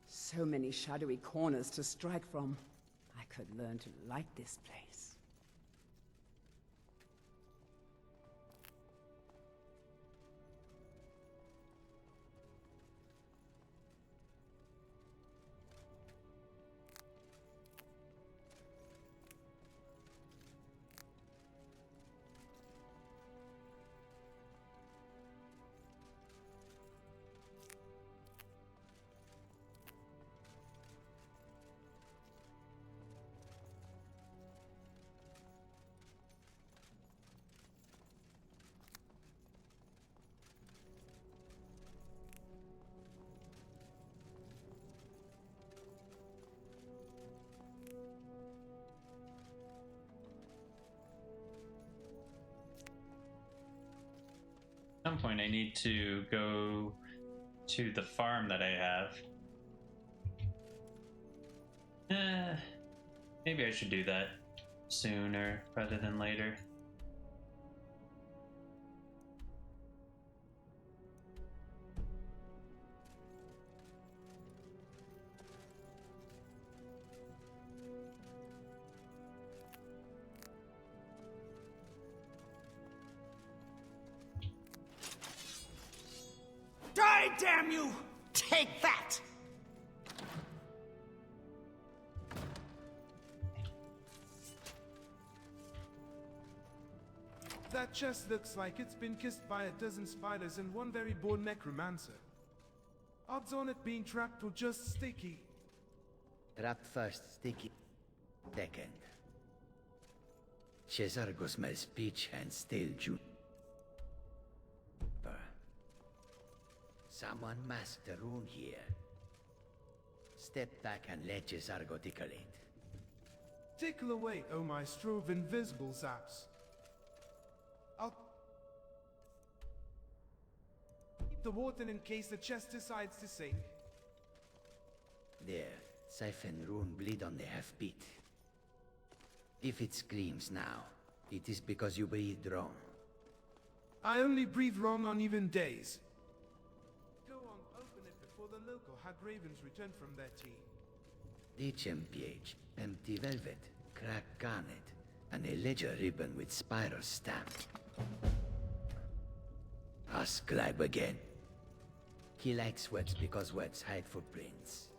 So many shadowy corners to strike from. I could learn to like this place. At some point I need to go to the farm that I have. Maybe I should do that sooner rather than later. Die, damn you! Take that! That chest looks like it's been kissed by a dozen spiders and one very bored necromancer. Odds on it being trapped or just sticky. Trapped first, sticky. Second. Cesargo smells peach and stale juice. Someone masked a rune here. Step back and let Cesargo tickle it. Tickle away, oh my strove invisible zaps. I'll keep the water in case the chest decides to sink. There, siphon rune bleed on the half-beat. If it screams now, it is because you breathed wrong. I only breathe wrong on even days. Go on, open it before the local hag ravens return from their tea. HMPH, empty velvet, cracked garnet, and a ledger ribbon with spiral stamp. Ask Glybe again. He likes webs because webs hide footprints.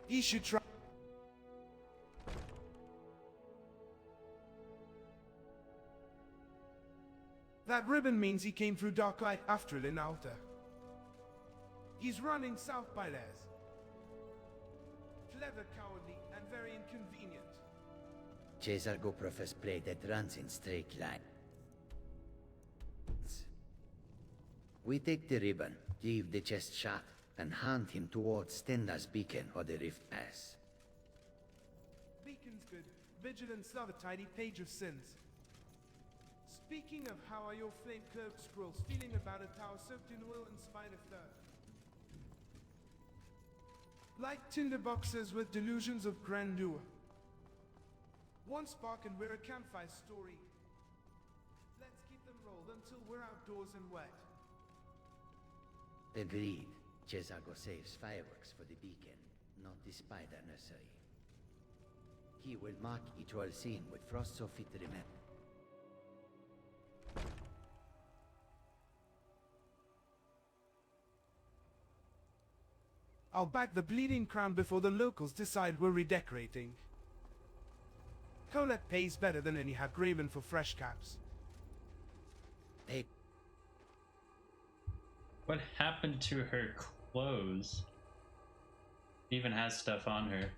He should try. That ribbon means he came through Dark Light after Linalta. He's running south by Les. Clever, cowardly, and very inconvenient. Cesargo prefers play that runs in straight line. We take the ribbon, give the chest shot, and hand him towards Stendar's beacon or the Rift Pass. Beacon's good. Vigilance love a tidy page of sins. Speaking of, how are your flame-curved scrolls feeling about a tower soaked in oil and spite of third? Like tinderboxes with delusions of grandeur. One spark and we're a campfire story. Let's keep them rolled until we're outdoors and wet. Agreed. Cesargo saves fireworks for the beacon, not the spider nursery. He will mark each wall scene with frost so fit to remember. I'll back the bleeding crown before the locals decide we're redecorating. Colette pays better than any Hagraven for fresh caps. Hey. What happened to her clothes? Even has stuff on her.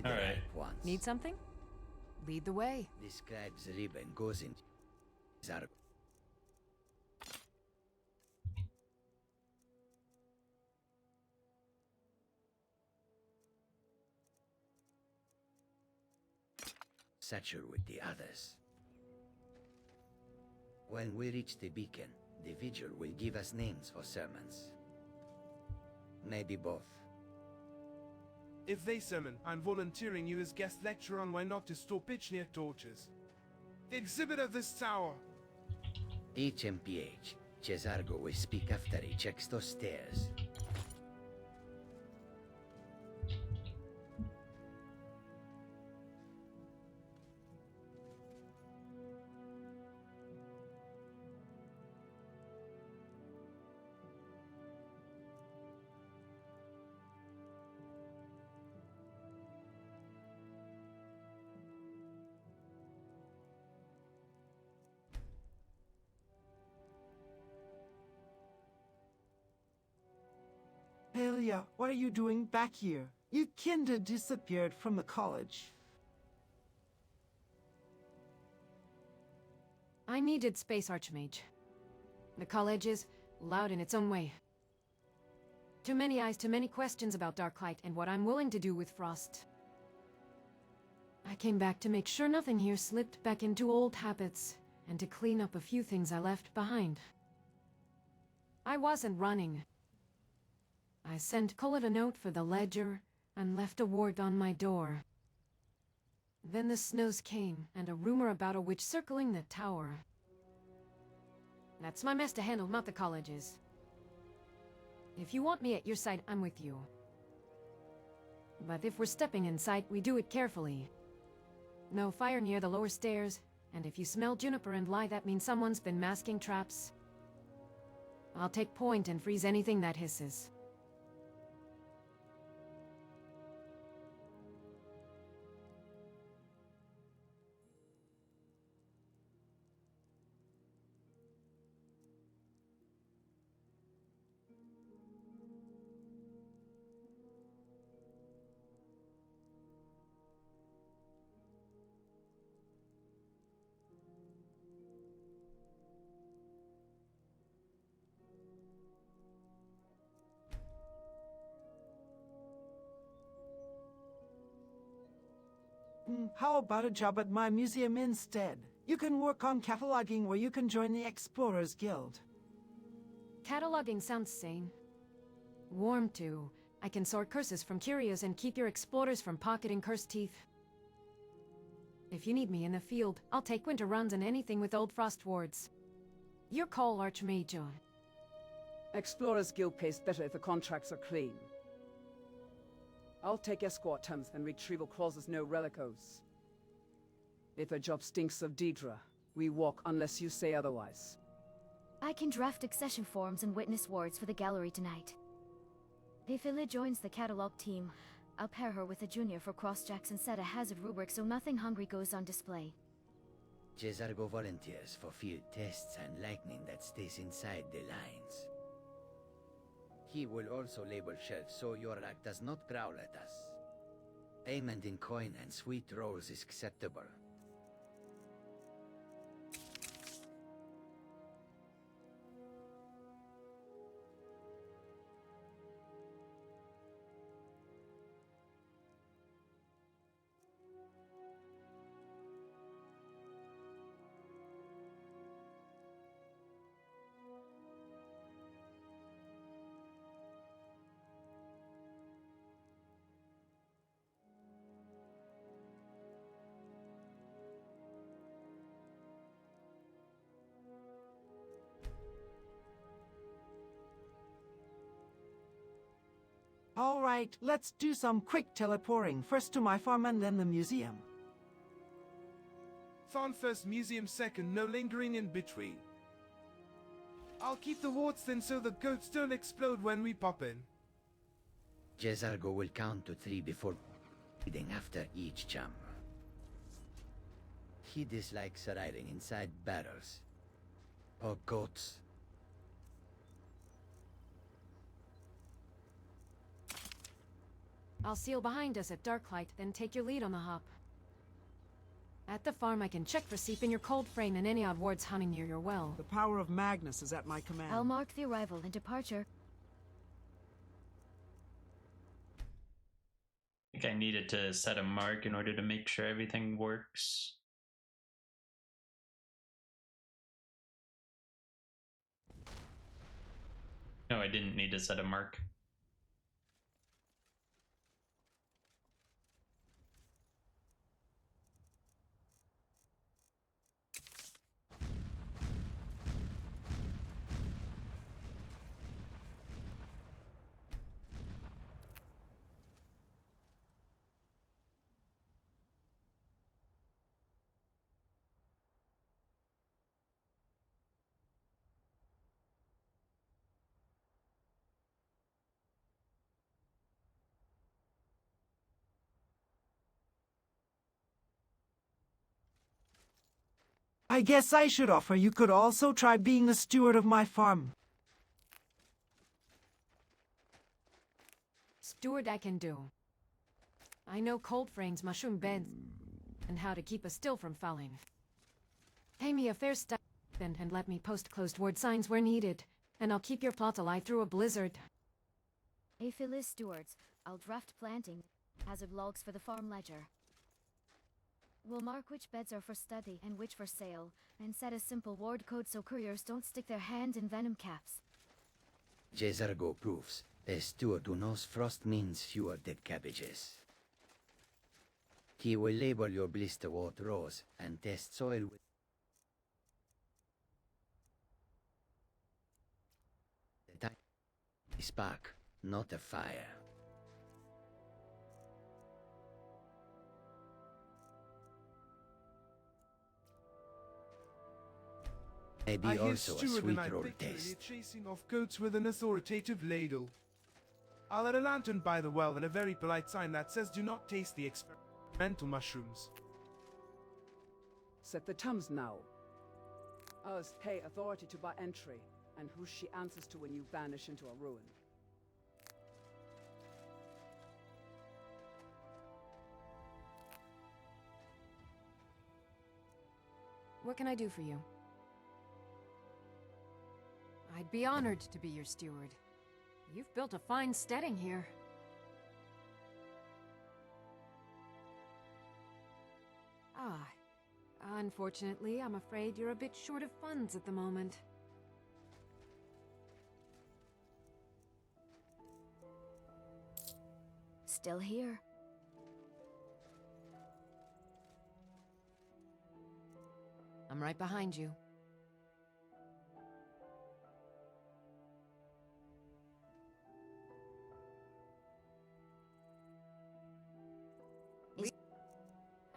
Alright. Need something? Lead the way. Describes the ribbon goes in Cesargo. Satchel with the others. When we reach the beacon, the vigil will give us names for sermons. Maybe both. If they summon, I'm volunteering you as guest lecturer on why not to store pitch near torches. The exhibit of this tower. HMPH. Cesargo will speak after he checks those stairs. Aelia, what are you doing back here? You kinda disappeared from the college. I needed space, Archmage. The college is loud in its own way. Too many eyes, too many questions about Darklight and what I'm willing to do with Frost. I came back to make sure nothing here slipped back into old habits, and to clean up a few things I left behind. I wasn't running. I sent Colette a note for the ledger, and left a ward on my door. Then the snows came, and a rumor about a witch circling the tower. That's my mess to handle, not the college's. If you want me at your side, I'm with you. But if we're stepping inside, we do it carefully. No fire near the lower stairs, and if you smell juniper and lie, that means someone's been masking traps. I'll take point and freeze anything that hisses. How about a job at my museum instead? You can work on cataloging where you can join the Explorers Guild. Cataloging sounds sane. Warm too. I can sort curses from curios and keep your explorers from pocketing cursed teeth. If you need me in the field, I'll take winter runs and anything with old frost wards. Your call, Archmage. Explorers Guild pays better if the contracts are clean. I'll take escort terms and retrieval clauses, no relicos. If a job stinks of Deidre, we walk unless you say otherwise. I can draft accession forms and witness wards for the gallery tonight. If Illa joins the catalog team, I'll pair her with a junior for crossjacks and set a hazard rubric so nothing hungry goes on display. Jezargo volunteers for field tests and lightning that stays inside the lines. He will also label shelves so your rack does not growl at us. Payment in coin and sweet rolls is acceptable. All right, let's do some quick teleporting. First to my farm and then the museum. Farm first, museum second, no lingering in between. I'll keep the wards then so the goats don't explode when we pop in. Jezargo will count to 3 before reading after each jump. He dislikes riding inside barrels. Or goats. I'll seal behind us at Darklight, then take your lead on the hop. At the farm, I can check for seep in your cold frame and any odd wards hunting near your well. The power of Magnus is at my command. I'll mark the arrival and departure. I think I needed to set a mark in order to make sure everything works. No, I didn't need to set a mark. I guess I should offer you could also try being a steward of my farm. steward I can do. I know cold frames, mushroom beds, and how to keep a still from falling. Pay me a fair stipend and let me post closed ward signs where needed, and I'll keep your plots alive through a blizzard. Aphilis stewards, I'll draft planting, hazard logs for the farm ledger. We'll mark which beds are for study and which for sale, and set a simple ward code so couriers don't stick their hand in venom caps. Jezargo proves the steward who knows frost means fewer dead cabbages. He will label your blister wart rows and test soil with the tiny spark, not a fire. Maybe I hear also a steward sweet and I roll picture test. chasing off goats with an authoritative ladle. I'll add a lantern by the well and a very polite sign that says do not taste the experimental mushrooms. Set the terms now. Ours pay authority to buy entry, and who she answers to when you vanish into a ruin. What can I do for you? I'd be honored to be your steward. You've built a fine steading here. Ah, unfortunately, I'm afraid you're a bit short of funds at the moment. Still here. I'm right behind you.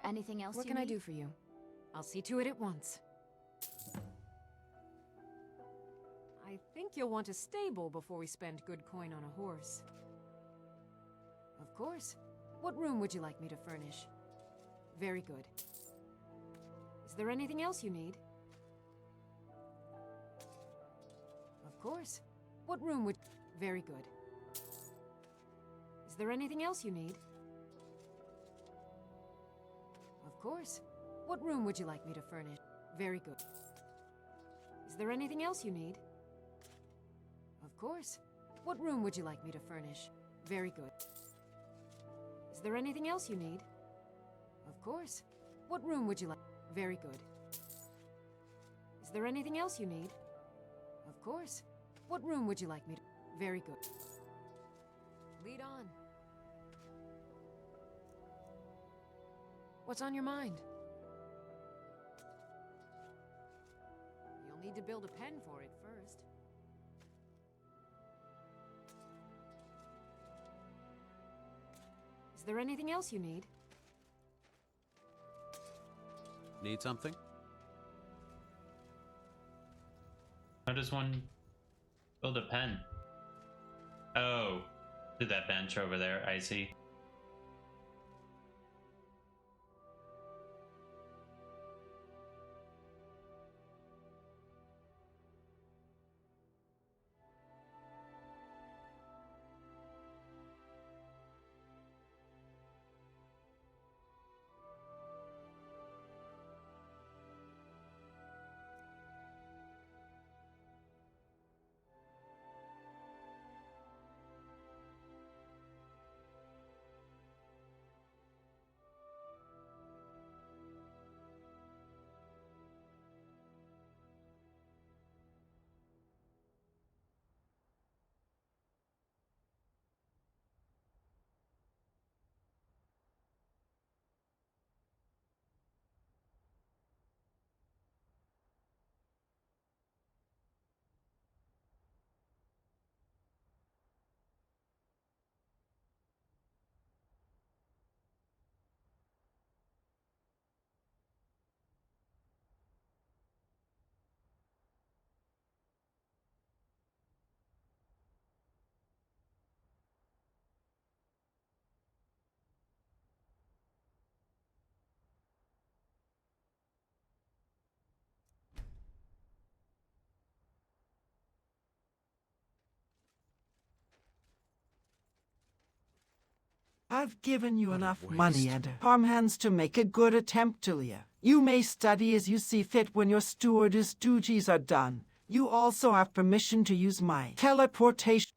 Anything else What you can I need? do for you? I'll see to it at once. I think you'll want a stable before we spend good coin on a horse. Of course. What room would you like me to furnish? Very good. Is there anything else you need? Of course. What room would... Very good. Is there anything else you need? Of course. What room would you like me to furnish? Very good. Is there anything else you need? Of course. What room would you like me to furnish? Very good. Is there anything else you need? Of course. What room would you like? Very good. Is there anything else you need? Of course. What room would you like me to... Very good. Lead on. What's on your mind? You'll need to build a pen for it first. Is there anything else you need? Need something? How does one build a pen? Oh, to that bench over there, I see. I've given you What a enough waste. money and farmhands to make a good attempt, Julia. You may study as you see fit when your stewardess duties are done. You also have permission to use my teleportation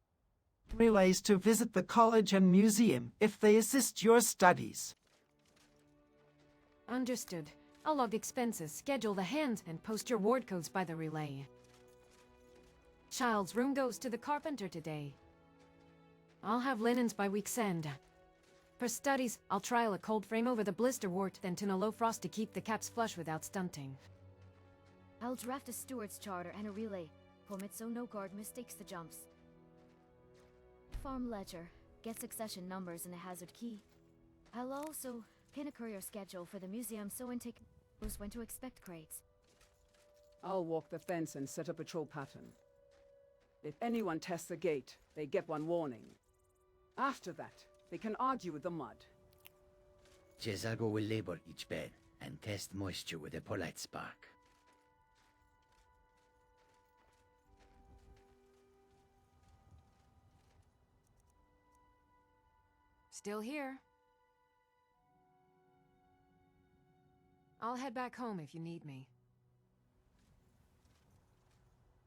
relays to visit the college and museum if they assist your studies. Understood. I'll log expenses, schedule the hands, and post your ward codes by the relay. Child's room goes to the carpenter today. I'll have linens by week's end. For studies, I'll trial a cold frame over the blister wart, then tune a low frost to keep the caps flush without stunting. I'll draft a steward's charter and a relay. Form it so no guard mistakes the jumps. Farm ledger. Get succession numbers and a hazard key. I'll also pin a courier schedule for the museum so intake knows when to expect crates. I'll walk the fence and set a patrol pattern. If anyone tests the gate, they get one warning. After that, they can argue with the mud. Cesargo will label each bed and test moisture with a polite spark. Still here. I'll head back home if you need me.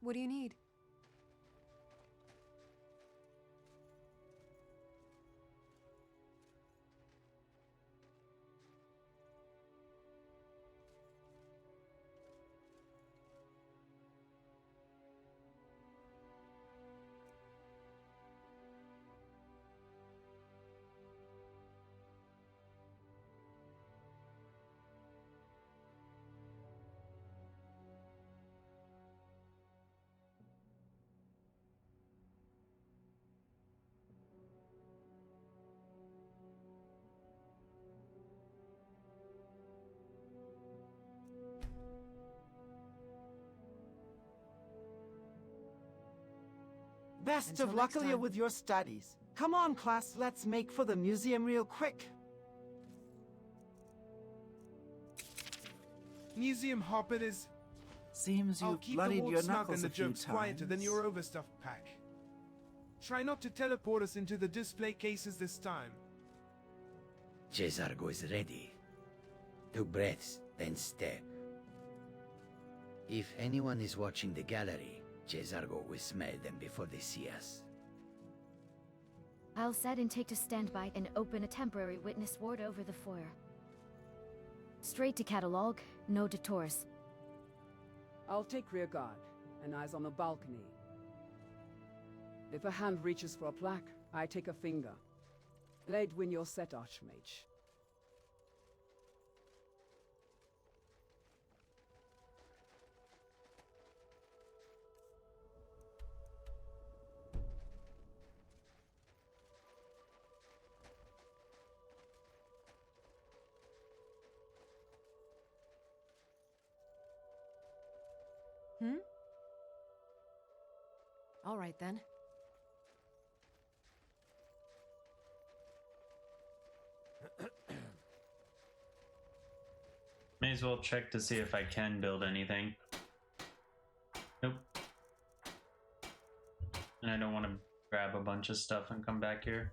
What do you need? Best Until of luck, next Julia, time. with your studies. Come on, class, let's make for the museum real quick. Museum hopper is... Seems I'll you've keep the bloodied ward your snug knuckles and the a few jokes quieter than times. your overstuffed pack. Try not to teleport us into the display cases this time. Cesargo is ready. 2 breaths, then step. If anyone is watching the gallery, Cesargo will smell them before they see us. I'll set intake to standby and open a temporary witness ward over the foyer. Straight to catalog, no detours. I'll take rear guard, and eyes on the balcony. If a hand reaches for a plaque, I take a finger. Blade win your set, Archmage. All right then. May as well check to see if I can build anything. Nope. And I don't want to grab a bunch of stuff and come back here.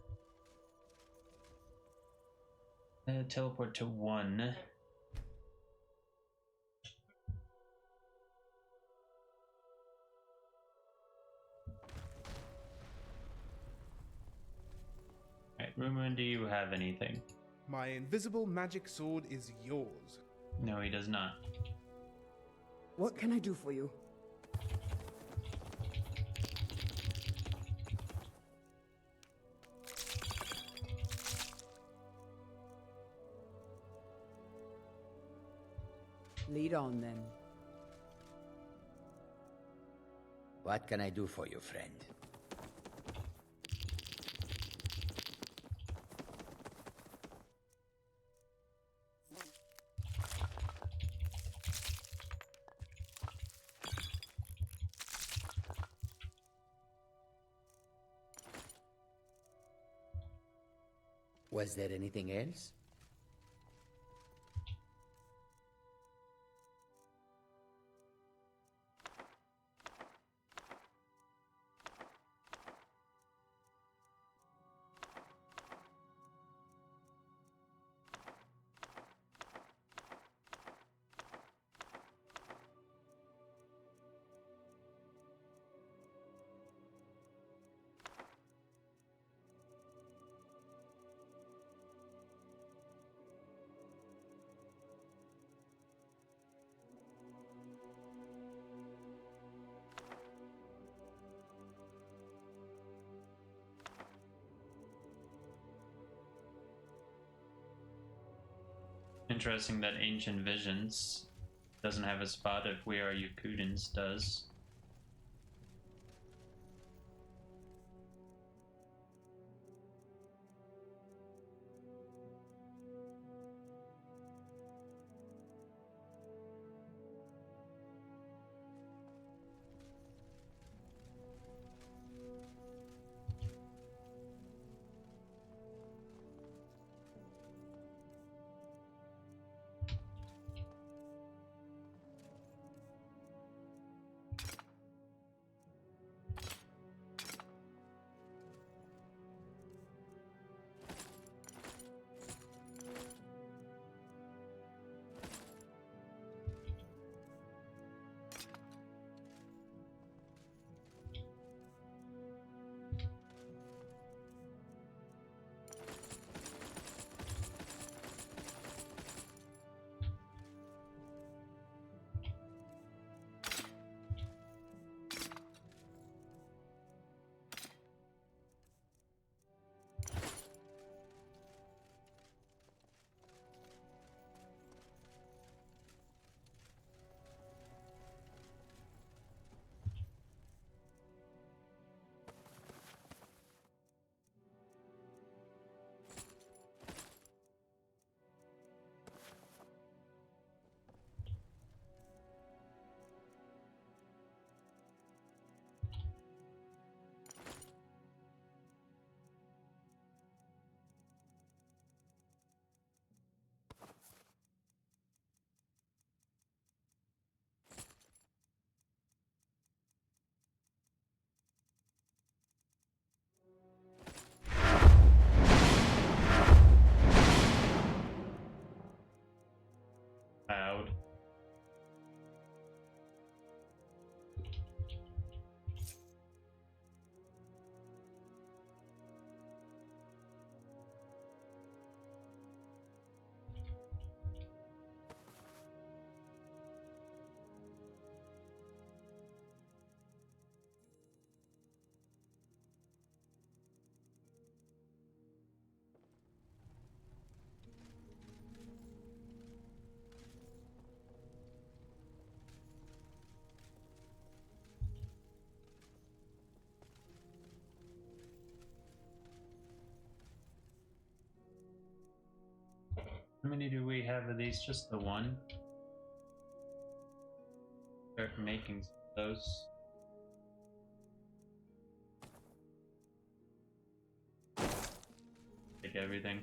Teleport to 1. Alright, Rumoon, do you have anything? My invisible magic sword is yours. No, he does not. What can I do for you? Lead on, then. What can I do for you, friend? Was there anything else? interesting that Ancient Visions doesn't have a spot if We Are Yakutans does. Out. How many do we have of these? Just the one? Start making those. Take everything.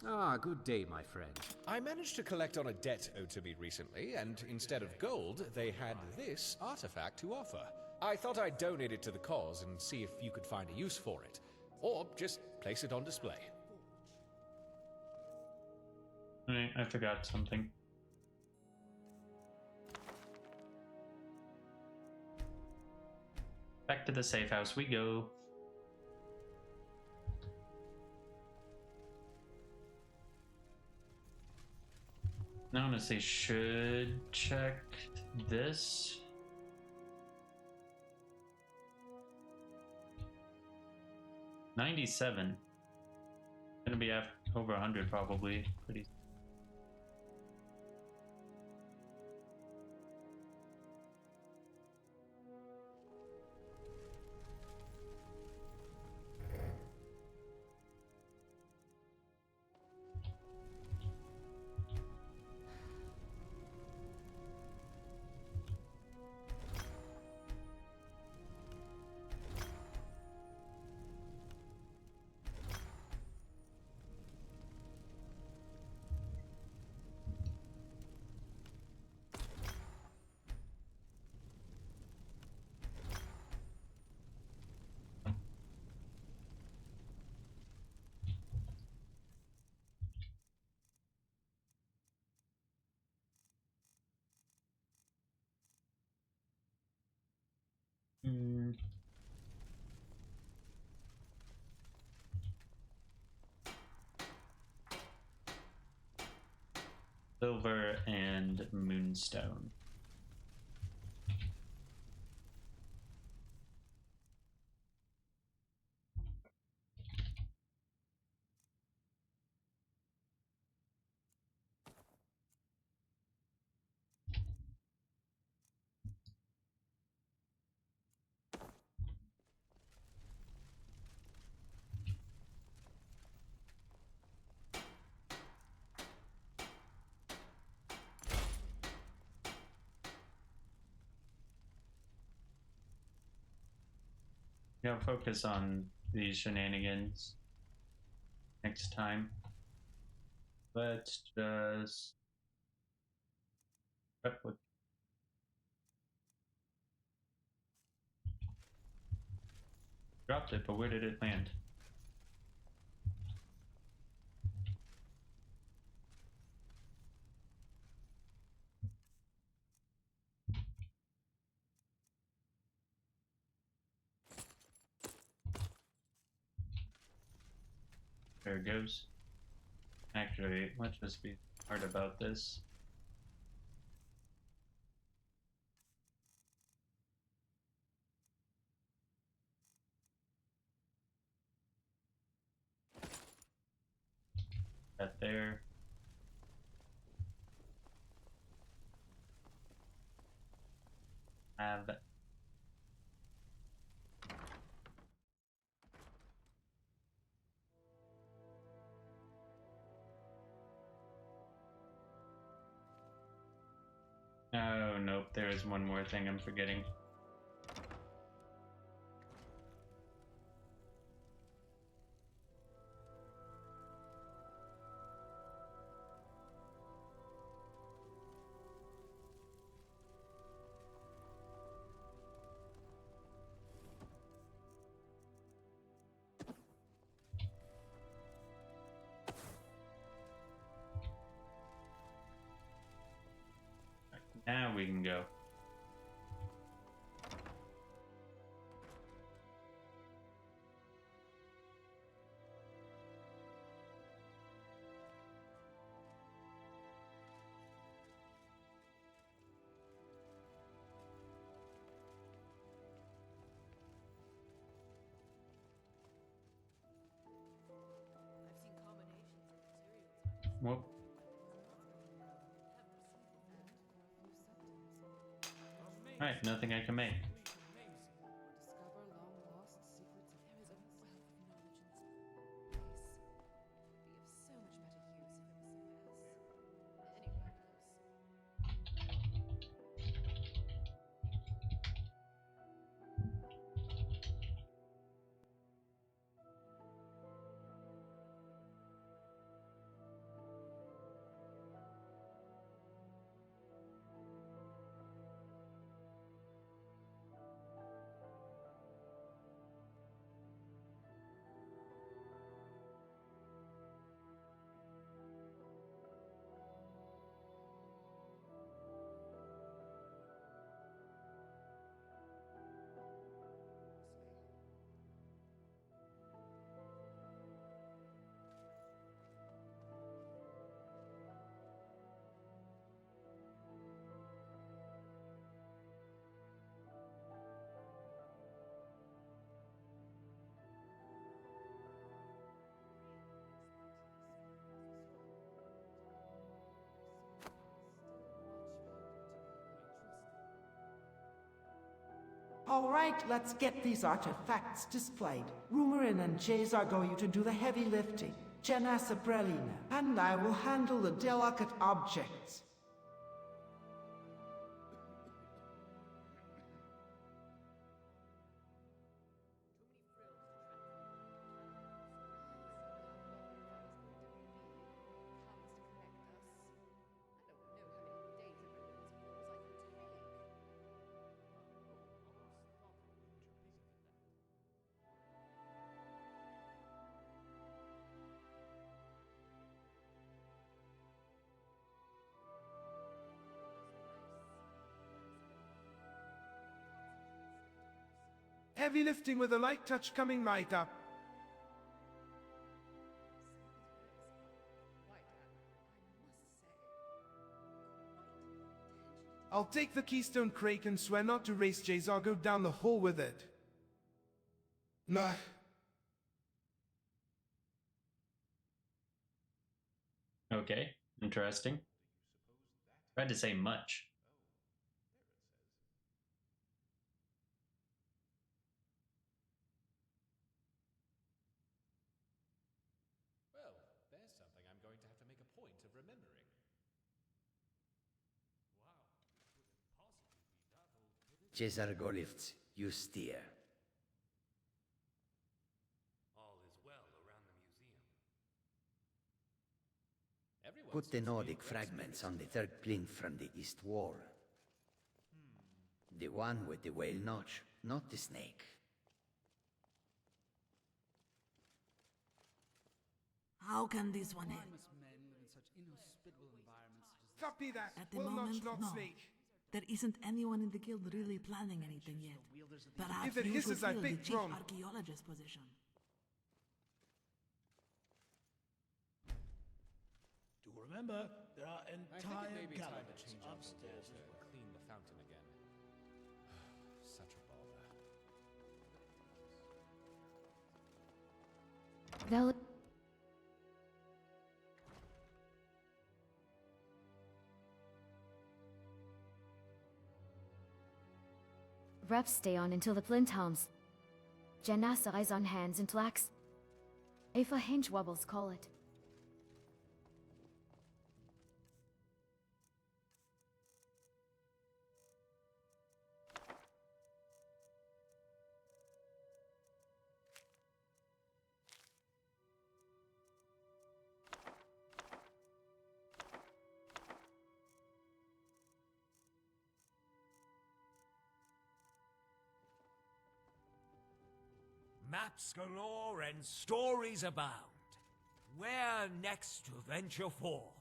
Ah, good day, my friend. I managed to collect on a debt owed to me recently, and instead of gold, they had this artifact to offer. I thought I'd donate it to the cause and see if you could find a use for it. Or just place it on display. I forgot something. Back to the safe house we go. I honestly should check this. $97. Gonna be over 100 probably. Pretty. Hmm. Silver and moonstone. Yeah, focus on these shenanigans next time. Let's just replicate. Dropped it, but where did it land? There it goes. Actually, let's just be smart about this. That there. Have oh nope, there is one more thing I'm forgetting. Now we can go. Whoop. Alright, nothing I can make. All right, let's get these artifacts displayed. Rumorin and Jays are going to do the heavy lifting. Jenna Sabrelina, and I will handle the delicate objects. Heavy lifting with a light touch coming right up. I'll take the Keystone Crake and swear not to race Jayzargo down the hole with it. Nah. Okay, interesting. Tried to say much. Well, there's something I'm going to have to make a point of remembering. Jayzargo lifts, you steer. All is well around the museum. Put the Nordic fragments on the third plinth from the east wall. The one with the whale notch, not the snake. How can this one end? Copy that. At the Well moment, notch, not no. snake. There isn't anyone in the guild really planning anything yet. Perhaps If it you hisses, should I fill the pick chief wrong. archaeologist position. Do remember, there are I think it entire may be time to galleries change out the upstairs as water well. and clean the fountain again. Such a bother. Val- Reps stay on until the plinth hums. Janasa eyes on hands and flax. Afa hinge wobbles call it. Maps galore and stories abound. Where next to venture forth?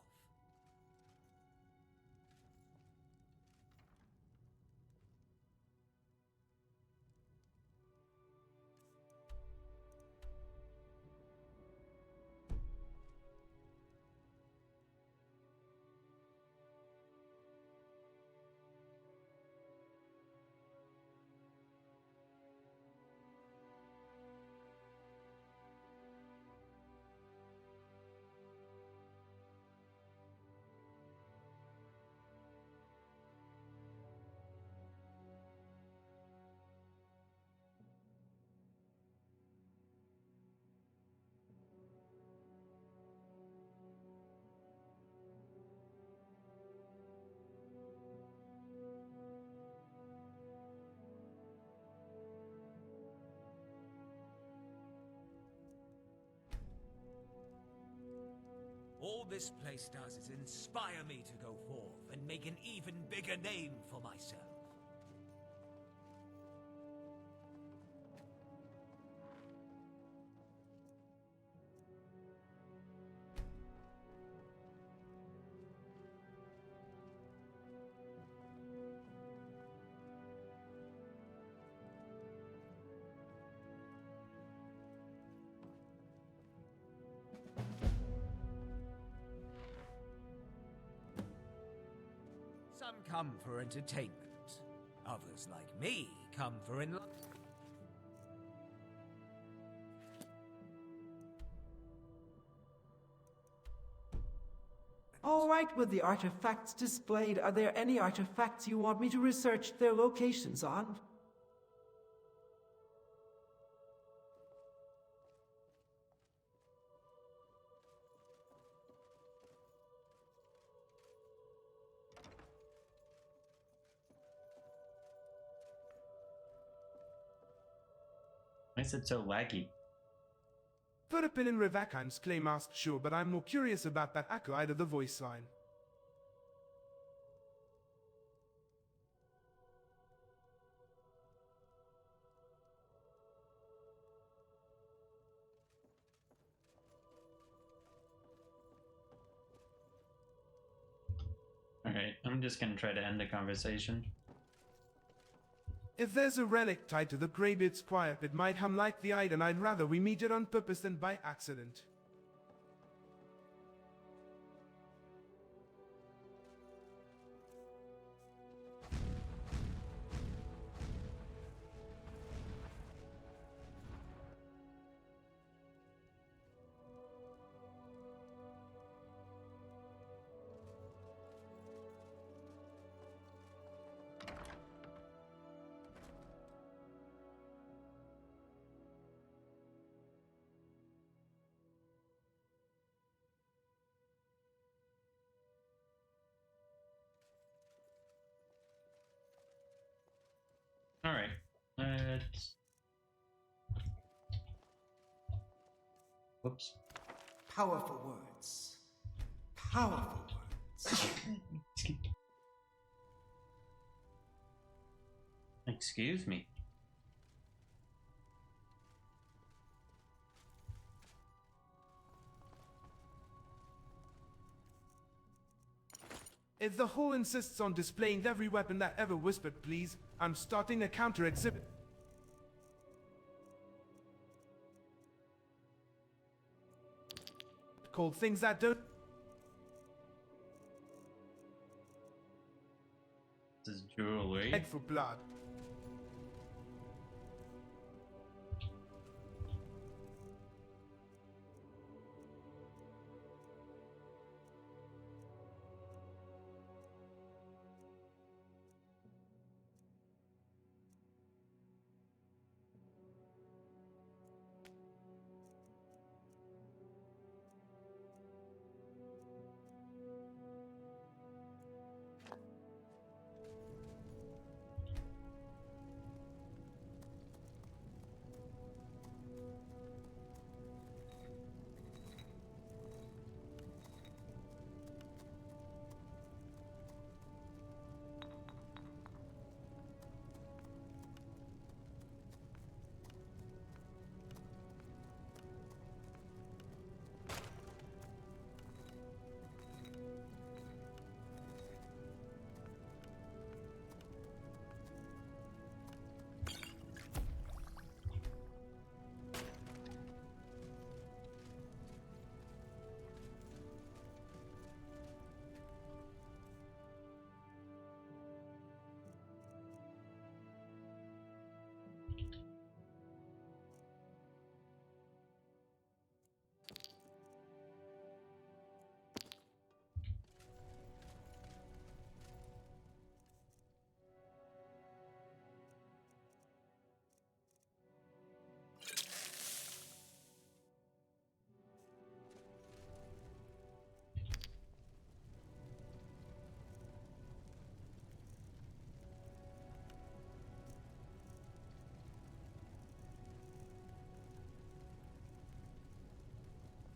All this place does is inspire me to go forth and make an even bigger name for myself. Some come for entertainment. Others, like me, come for enlightenment. All right with the artifacts displayed. Are there any artifacts you want me to research their locations on? Why is it so laggy? Put a pin in Rivakheim's claim asked sure, but I'm more curious about that acolyte of the voice line. Alright, I'm just gonna try to end the conversation. If there's a relic tied to the Greybeard's choir, it might hum like the Ide, and I'd rather we meet it on purpose than by accident. All right. Let's. Whoops. Powerful words. Powerful words. Excuse me. If the whole insists on displaying every weapon that ever whispered, please, I'm starting a counter exhibit. Called things that don't. This is jewelry. Head for blood.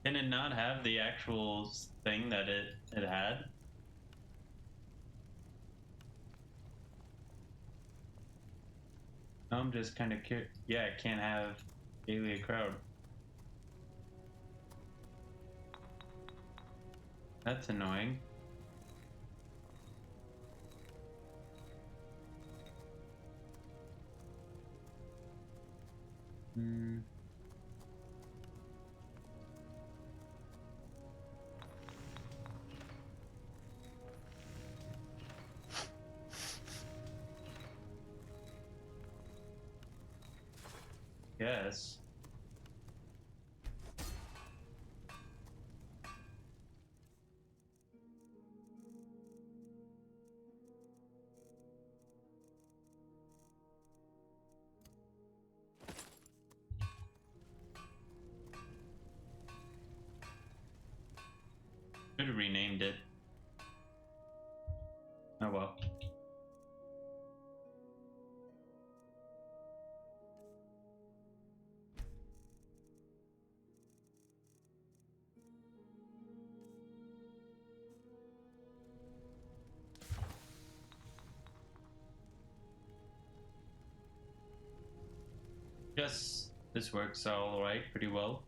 Can it not have the actual thing that it had? I'm just kind of curious. Yeah, it can't have Alien Crowd. That's annoying. Hmm. Yes. Could have renamed it. Oh well. Yes, this works all right, pretty well.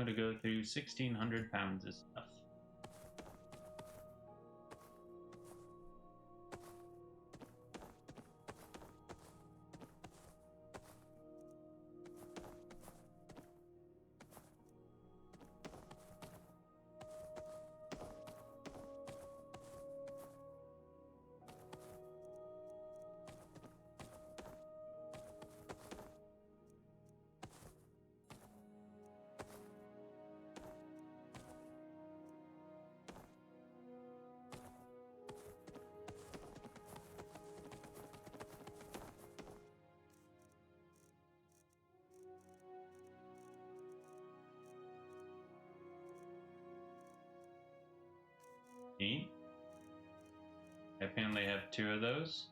now to go through 1,600 pounds of stuff. I apparently have 2 of those.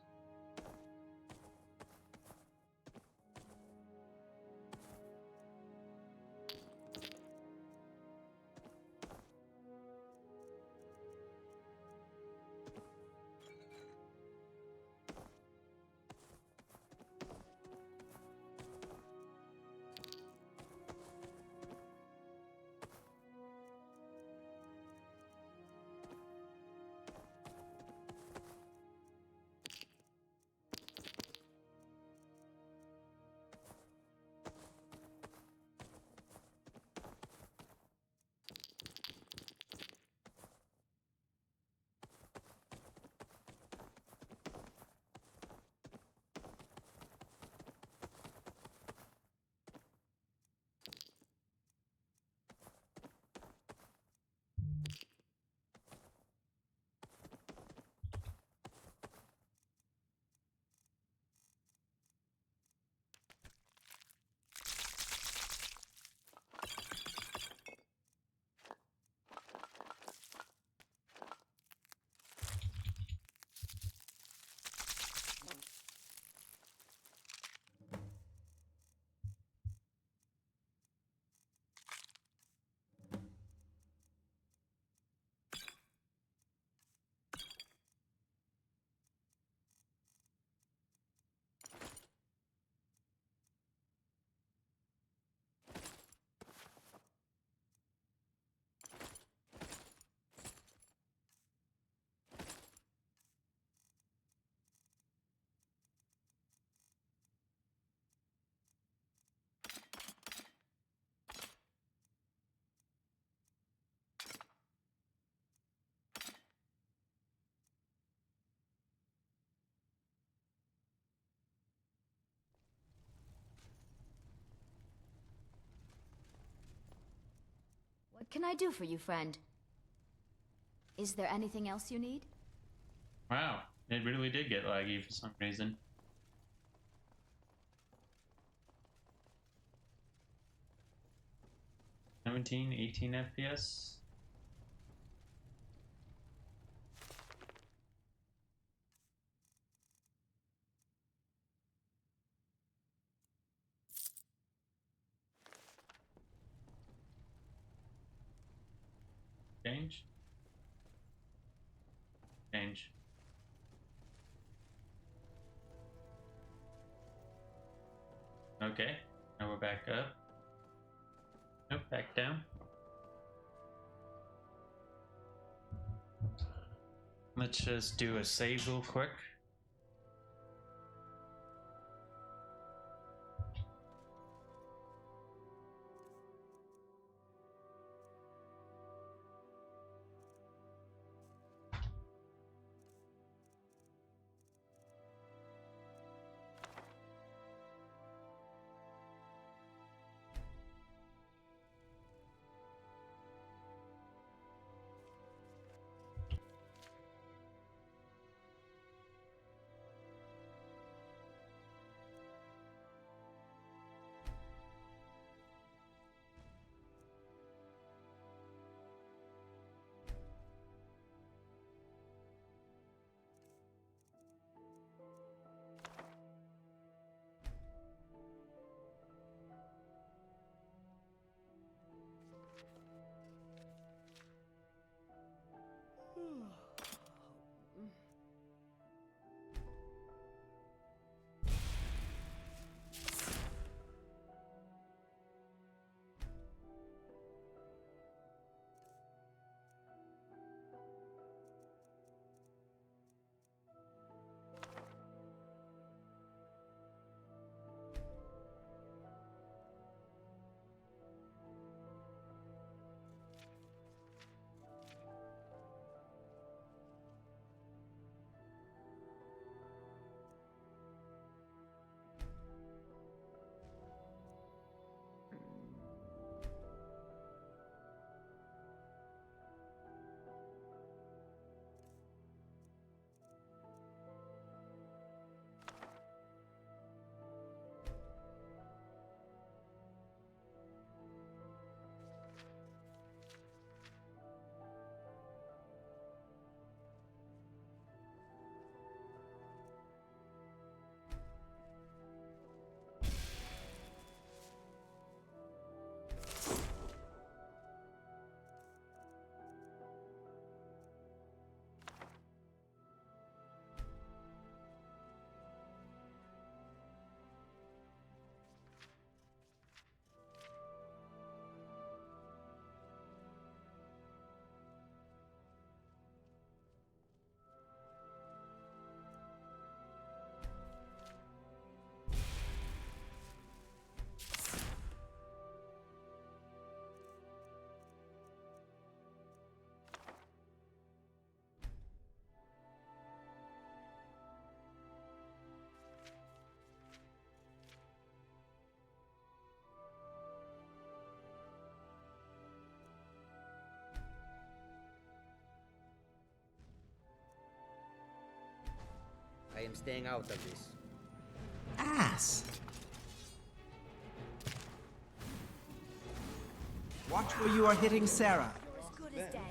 What can I do for you, friend? Is there anything else you need? Wow, it really did get laggy for some reason. $17, 18 FPS. Change. Change. Okay, now we're back up. Nope, back down. Let's just do a save real quick. I am staying out of this. Ass! Watch where you are hitting Sarah. You're as good as dead.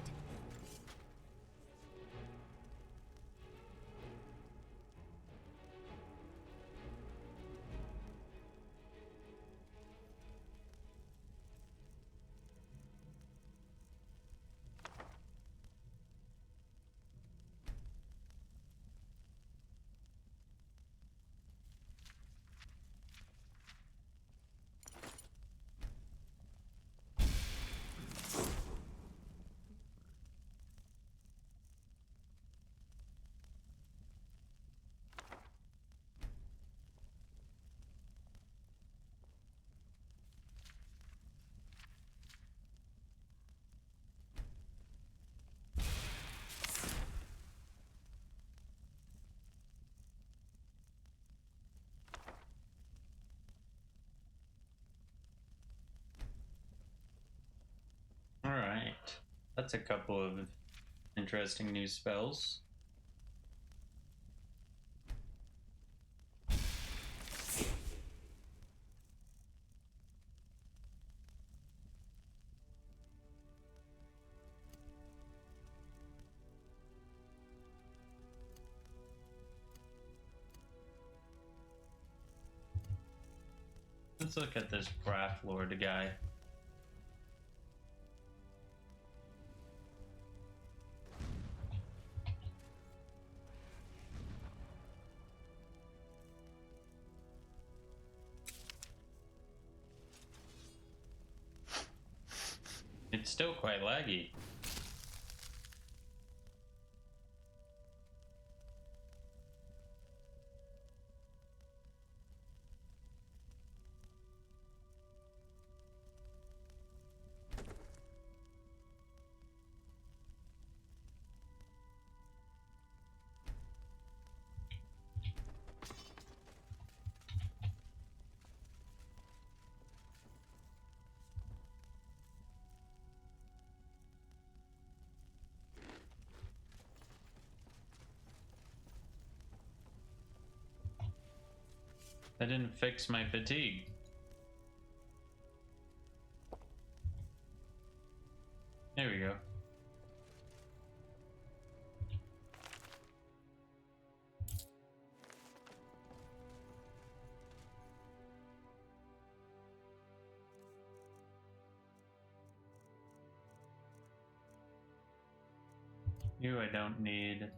Alright. That's a couple of interesting new spells. Let's look at this Craft Lord guy. It's still quite laggy. That didn't fix my fatigue. There we go. You I don't need.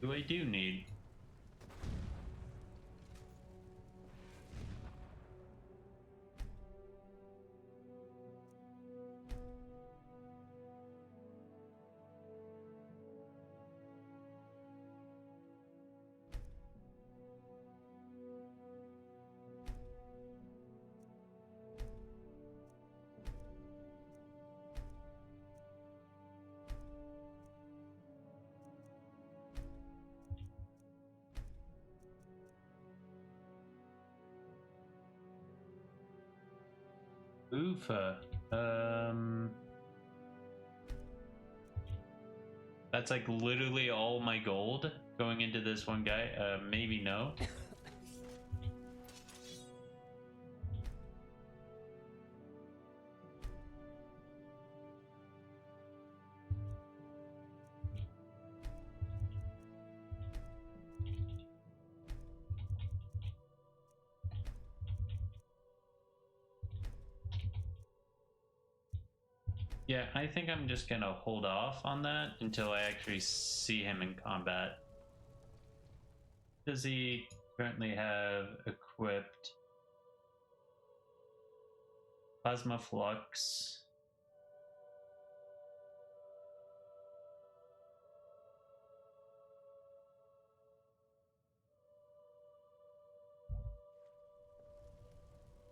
Who I do need. Oofa. That's like literally all my gold going into this one guy. Maybe no. Yeah, I think I'm just gonna hold off on that until I actually see him in combat. Does he currently have equipped Plasma Flux?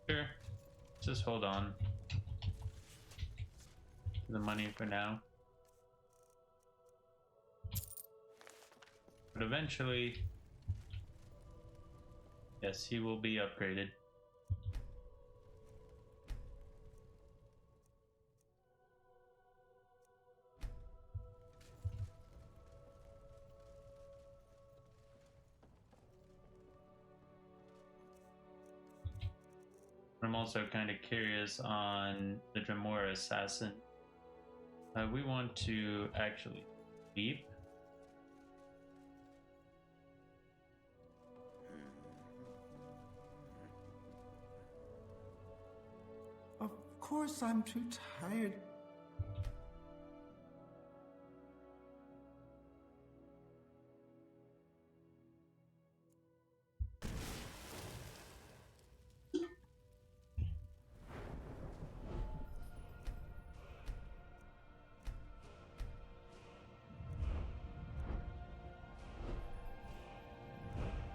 Sure, just hold on to the money for now. But eventually, yes, he will be upgraded. also kind of curious on the Dremora assassin. We want to actually leap. Of course, I'm too tired.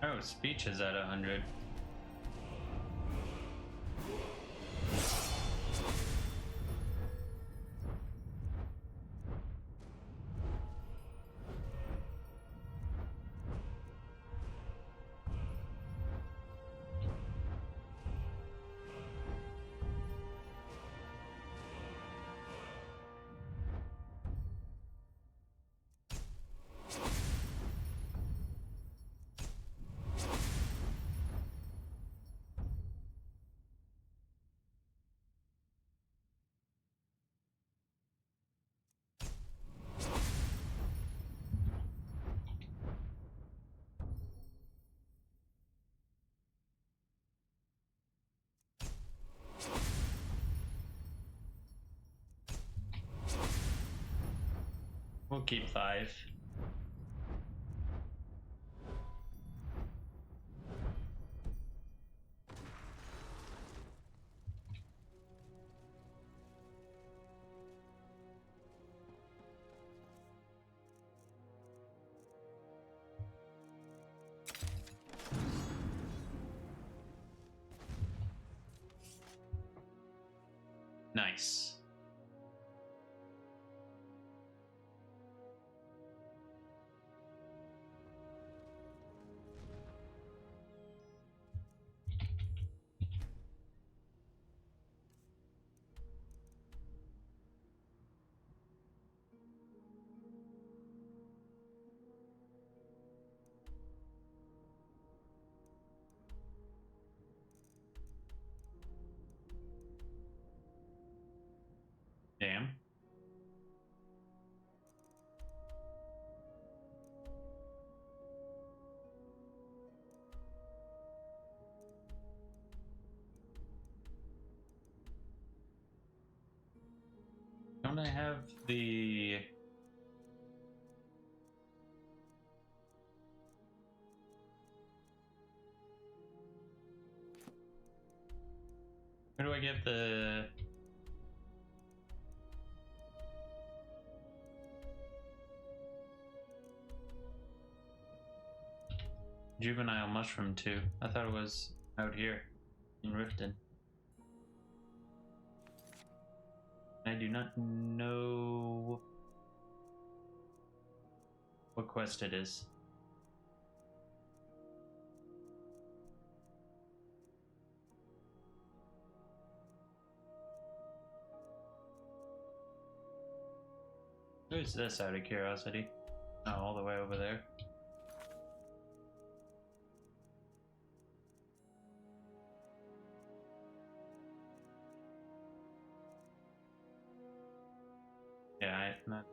Oh, speech is at 100. We'll keep 5. Nice. Damn. Don't I have the... Where do I get the... Juvenile mushroom too? I thought it was out here in Riften. I do not know what quest it is. Who's this out of curiosity? Oh, all the way over there. Yeah, not.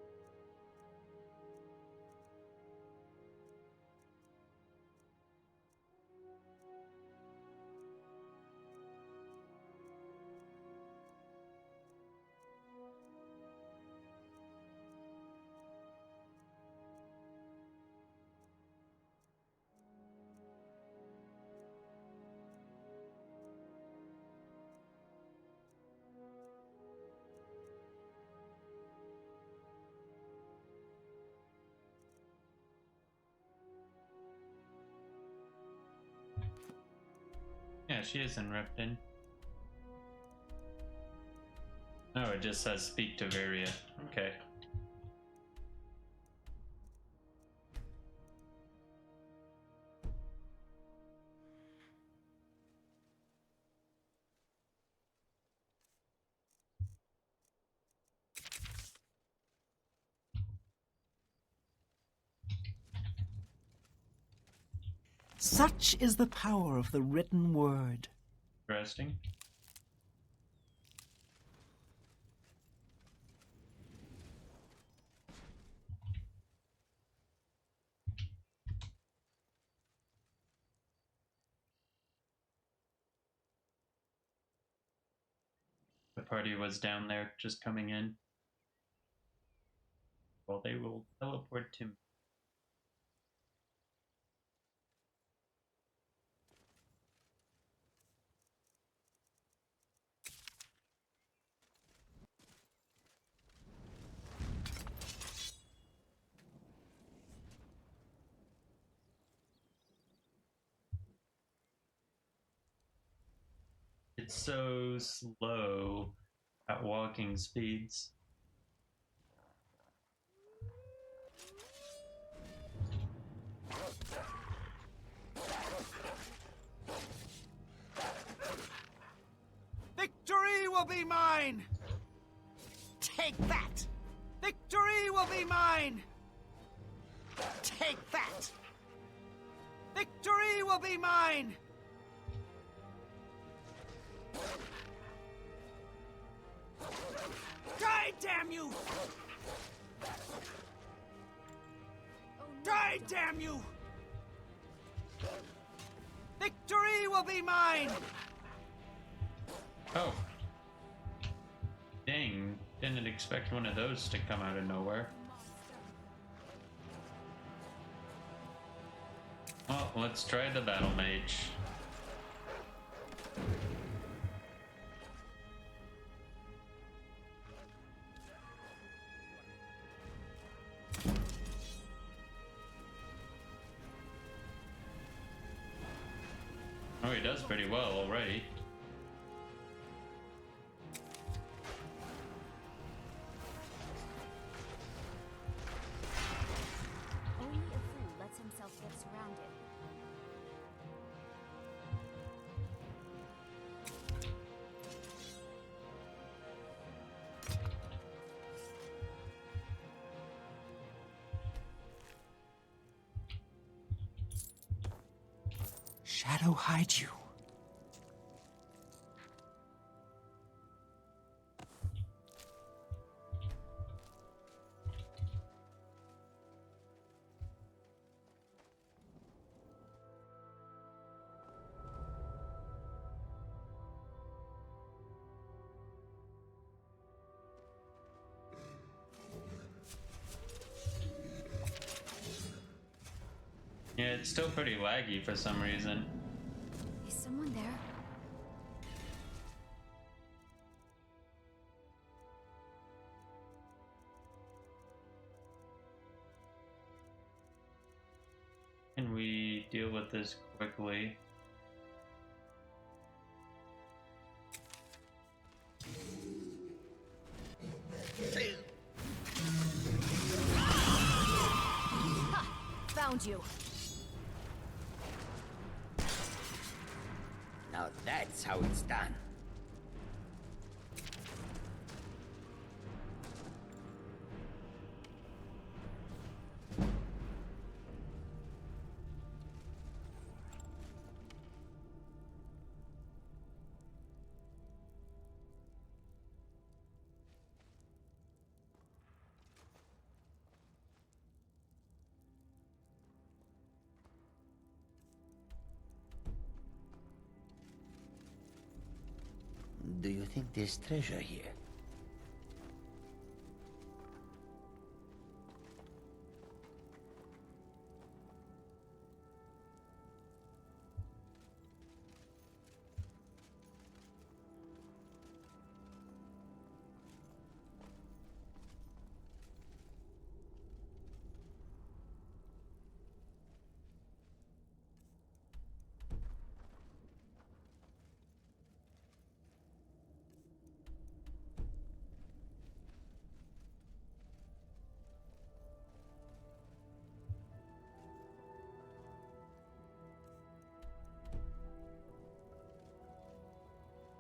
Yeah, she is in Riften. Oh, it just says speak to Viria. Okay. Such is the power of the written word. Interesting. party was down there just coming in. Well, they will teleport to me. It's so slow at walking speeds. Victory will be mine! Take that! Victory will be mine! Take that! Victory will be mine! Die, damn you! Die, damn you! Victory will be mine! Oh. Dang, didn't expect one of those to come out of nowhere. Well, let's try the battle mage. Oh, he does pretty well already. Only a fool lets himself get surrounded. Shadow hide you. Yeah, it's still pretty laggy for some reason. Is someone there? Can we deal with this quickly? Ha! Found you. Now that's how it's done. Do you think there's treasure here?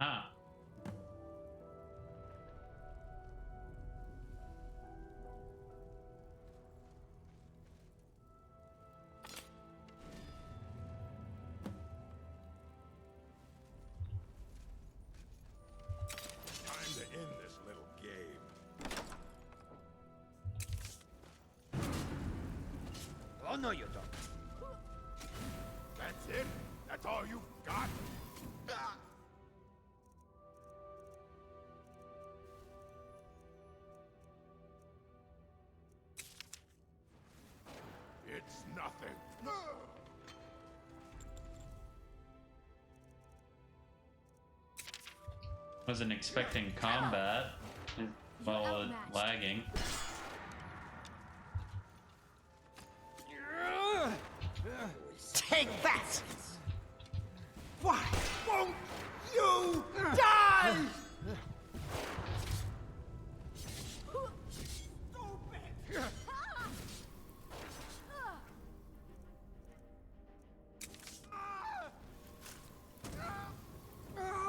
Ah. Time to end this little game. Oh, no, you don't. That's it? That's all you got? Wasn't expecting combat while lagging. Take that! Why won't you die?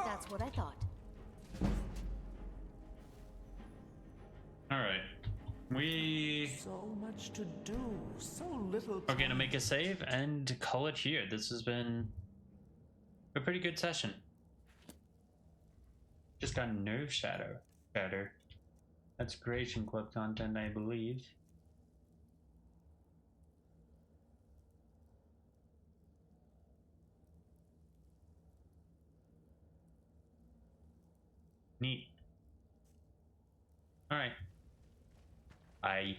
That's what I thought. Alright. We So much to do, so little are gonna time. make a save and call it here. This has been a pretty good session. Just got nerve shatter. That's Creation Club content, I believe. Neat. Alright. Bye.